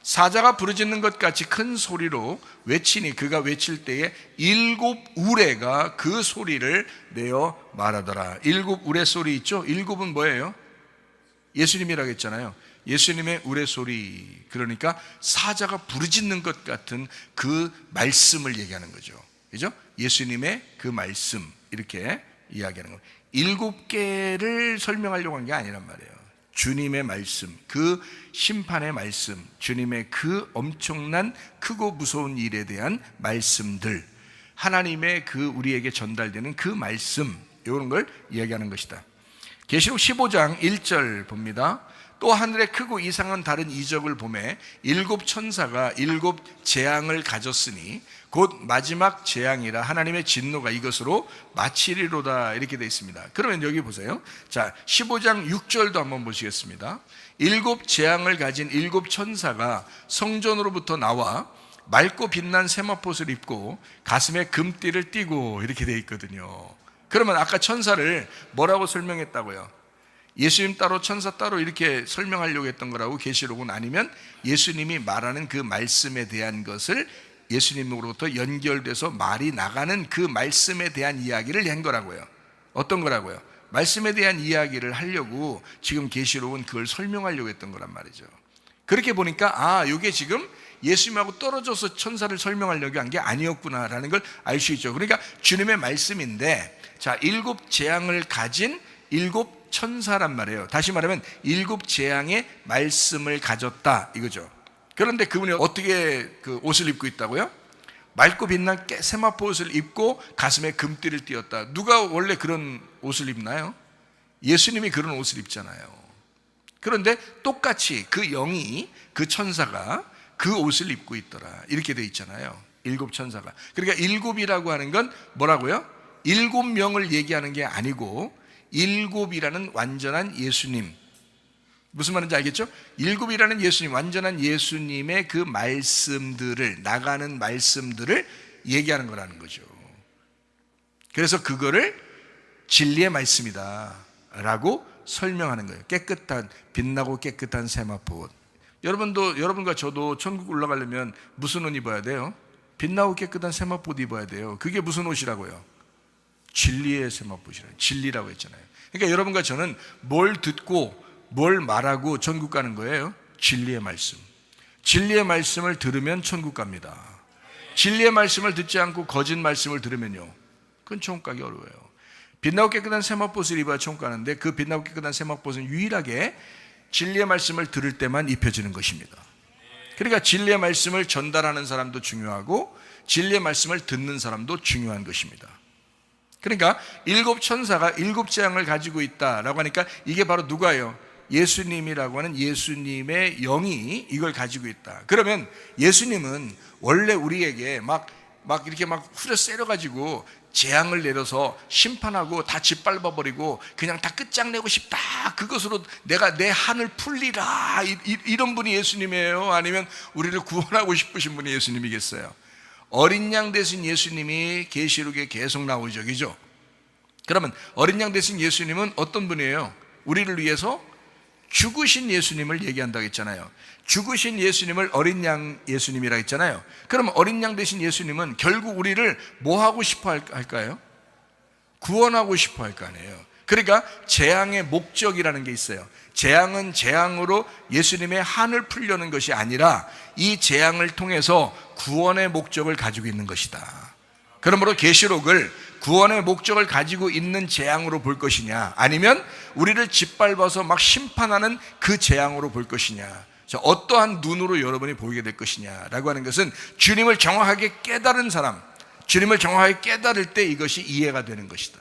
사자가 부르짖는 것 같이 큰 소리로 외치니 그가 외칠 때에 7 우레가 그 소리를 내어 말하더라. 7 우레 소리 있죠? 7은 뭐예요? 예수님이라고 했잖아요. 예수님의 우레소리, 그러니까 사자가 부르짖는 것 같은 그 말씀을 얘기하는 거죠. 그죠? 예수님의 그 말씀, 이렇게 이야기하는 거예요. 7개를 설명하려고 한 게 아니란 말이에요. 주님의 말씀, 그 심판의 말씀, 주님의 그 엄청난 크고 무서운 일에 대한 말씀들, 하나님의 그 우리에게 전달되는 그 말씀, 이런 걸 이야기하는 것이다. 계시록 15장 1절 봅니다. 또 하늘에 크고 이상한 다른 이적을 보매 7 천사가 7 재앙을 가졌으니 곧 마지막 재앙이라 하나님의 진노가 이것으로 마치리로다, 이렇게 되어 있습니다. 그러면 여기 보세요. 자, 15장 6절도 한번 보시겠습니다. 7 재앙을 가진 7 천사가 성전으로부터 나와 맑고 빛난 세마포옷을 입고 가슴에 금띠를 띠고, 이렇게 되어 있거든요. 그러면 아까 천사를 뭐라고 설명했다고요? 예수님 따로 천사 따로 이렇게 설명하려고 했던 거라고 계시록은, 아니면 예수님이 말하는 그 말씀에 대한 것을 예수님으로부터 연결돼서 말이 나가는 그 말씀에 대한 이야기를 한 거라고요. 어떤 거라고요? 말씀에 대한 이야기를 하려고 지금 계시록은 그걸 설명하려고 했던 거란 말이죠. 그렇게 보니까 이게 지금 예수님하고 떨어져서 천사를 설명하려고 한 게 아니었구나라는 걸 알 수 있죠. 그러니까 주님의 말씀인데, 자, 7 재앙을 가진 7 천사란 말이에요. 다시 말하면 7 재앙의 말씀을 가졌다 이거죠. 그런데 그분이 어떻게 그 옷을 입고 있다고요? 맑고 빛난 세마포옷을 입고 가슴에 금띠를 띠었다. 누가 원래 그런 옷을 입나요? 예수님이 그런 옷을 입잖아요. 그런데 똑같이 그 영이, 그 천사가 그 옷을 입고 있더라, 이렇게 돼 있잖아요. 7 천사가. 그러니까 7이라고 하는 건 뭐라고요? 7명을 얘기하는 게 아니고 7이라는 완전한 예수님, 무슨 말인지 알겠죠? 7이라는 예수님, 완전한 예수님의 그 말씀들을, 나가는 말씀들을 얘기하는 거라는 거죠. 그래서 그거를 진리의 말씀이다 라고 설명하는 거예요. 깨끗한, 빛나고 깨끗한 세마포 옷. 여러분과 저도 천국 올라가려면 무슨 옷 입어야 돼요? 빛나고 깨끗한 세마포 옷 입어야 돼요. 그게 무슨 옷이라고요? 진리의 세마포옷이라고, 진리라고 했잖아요. 그러니까 여러분과 저는 뭘 듣고 뭘 말하고 천국 가는 거예요? 진리의 말씀. 진리의 말씀을 들으면 천국 갑니다. 진리의 말씀을 듣지 않고 거짓 말씀을 들으면요, 그건 천국 가기 어려워요. 빛나고 깨끗한 세마포옷을 입어야 천국 가는데, 그 빛나고 깨끗한 세마포옷은 유일하게 진리의 말씀을 들을 때만 입혀지는 것입니다. 그러니까 진리의 말씀을 전달하는 사람도 중요하고 진리의 말씀을 듣는 사람도 중요한 것입니다. 그러니까 7 천사가 7 재앙을 가지고 있다라고 하니까 이게 바로 누가요? 예수님이라고 하는 예수님의 영이 이걸 가지고 있다. 그러면 예수님은 원래 우리에게 막 이렇게 후려 세려가지고 재앙을 내려서 심판하고 다 짓밟아버리고 그냥 다 끝장내고 싶다, 그것으로 내가 내 한을 풀리라, 이런 분이 예수님이에요? 아니면 우리를 구원하고 싶으신 분이 예수님이겠어요? 어린 양 되신 예수님이 계시록에 계속 나오죠, 그죠? 그러면 어린 양 되신 예수님은 어떤 분이에요? 우리를 위해서 죽으신 예수님을 얘기한다고 했잖아요. 죽으신 예수님을 어린 양 예수님이라고 했잖아요. 그럼 어린 양 되신 예수님은 결국 우리를 뭐 하고 싶어 할까요? 구원하고 싶어 할 거 아니에요. 그러니까 재앙의 목적이라는 게 있어요. 재앙은 재앙으로 예수님의 한을 풀려는 것이 아니라 이 재앙을 통해서 구원의 목적을 가지고 있는 것이다. 그러므로 계시록을 구원의 목적을 가지고 있는 재앙으로 볼 것이냐, 아니면 우리를 짓밟아서 막 심판하는 그 재앙으로 볼 것이냐, 어떠한 눈으로 여러분이 보이게 될 것이냐라고 하는 것은 주님을 정확하게 깨달은 사람, 주님을 정확하게 깨달을 때 이것이 이해가 되는 것이다.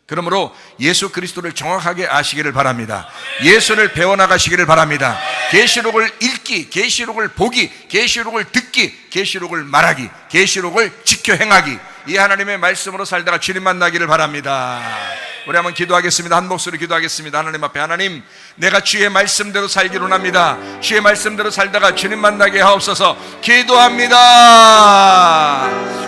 그러므로 예수 그리스도를 정확하게 아시기를 바랍니다. 예수를 배워나가시기를 바랍니다. 계시록을 읽기, 계시록을 보기, 계시록을 듣기, 계시록을 말하기, 계시록을 지켜 행하기, 이 하나님의 말씀으로 살다가 주님 만나기를 바랍니다. 우리 한번 기도하겠습니다. 한 목소리 기도하겠습니다. 하나님 앞에, 하나님, 내가 주의 말씀대로 살기로 합니다. 주의 말씀대로 살다가 주님 만나게 하옵소서. 기도합니다.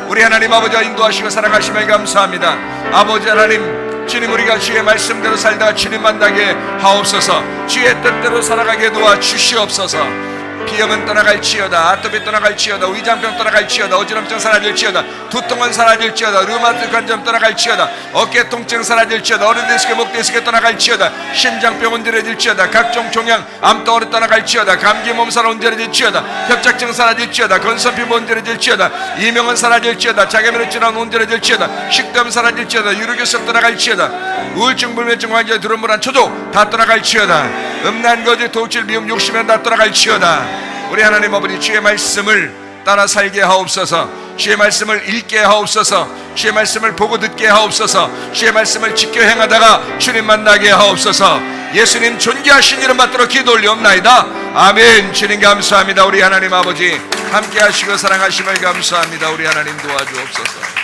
우리 하나님 아버지와 인도하시고 사랑하심에 감사합니다. 아버지 하나님, 주님, 우리가 주의 말씀대로 살다가 주님 만나게 하옵소서. 주의 뜻대로 살아가게 도와주시옵소서. 비염은 떠나갈지어다, 아토피 떠나갈지어다, 위장병 떠나갈지어다, 어지럼증 사라질지어다, 두통은 사라질지어다, 류마티스 관절 떠나갈지어다, 어깨 통증 사라질지어다, 어른디스크 목디스크 떠나갈지어다, 심장병 온전해질지어다, 각종 종양 암덩어리 떠나갈지어다, 감기 몸살 온전해질지어다, 협착증 사라질지어다, 건선피부 온전해질지어다, 이명은 사라질지어다, 자개면의 질환 온전해질지어다, 식도염 사라질지어다, 유로교석 떠나갈지어다, 우울증 불면증 환자 두루물한 초조 다 떠나갈지어다, 음란 거짓 도질 미움 욕심은 다 떠나갈지어다. 우리 하나님 아버지, 주의 말씀을 따라 살게 하옵소서. 주의 말씀을 읽게 하옵소서. 주의 말씀을 보고 듣게 하옵소서. 주의 말씀을 지켜 행하다가 주님 만나게 하옵소서. 예수님 존귀하신 이름 받들어 기도 올리옵나이다. 아멘. 주님 감사합니다. 우리 하나님 아버지 함께 하시고 사랑하심을 감사합니다. 우리 하나님 도와주옵소서.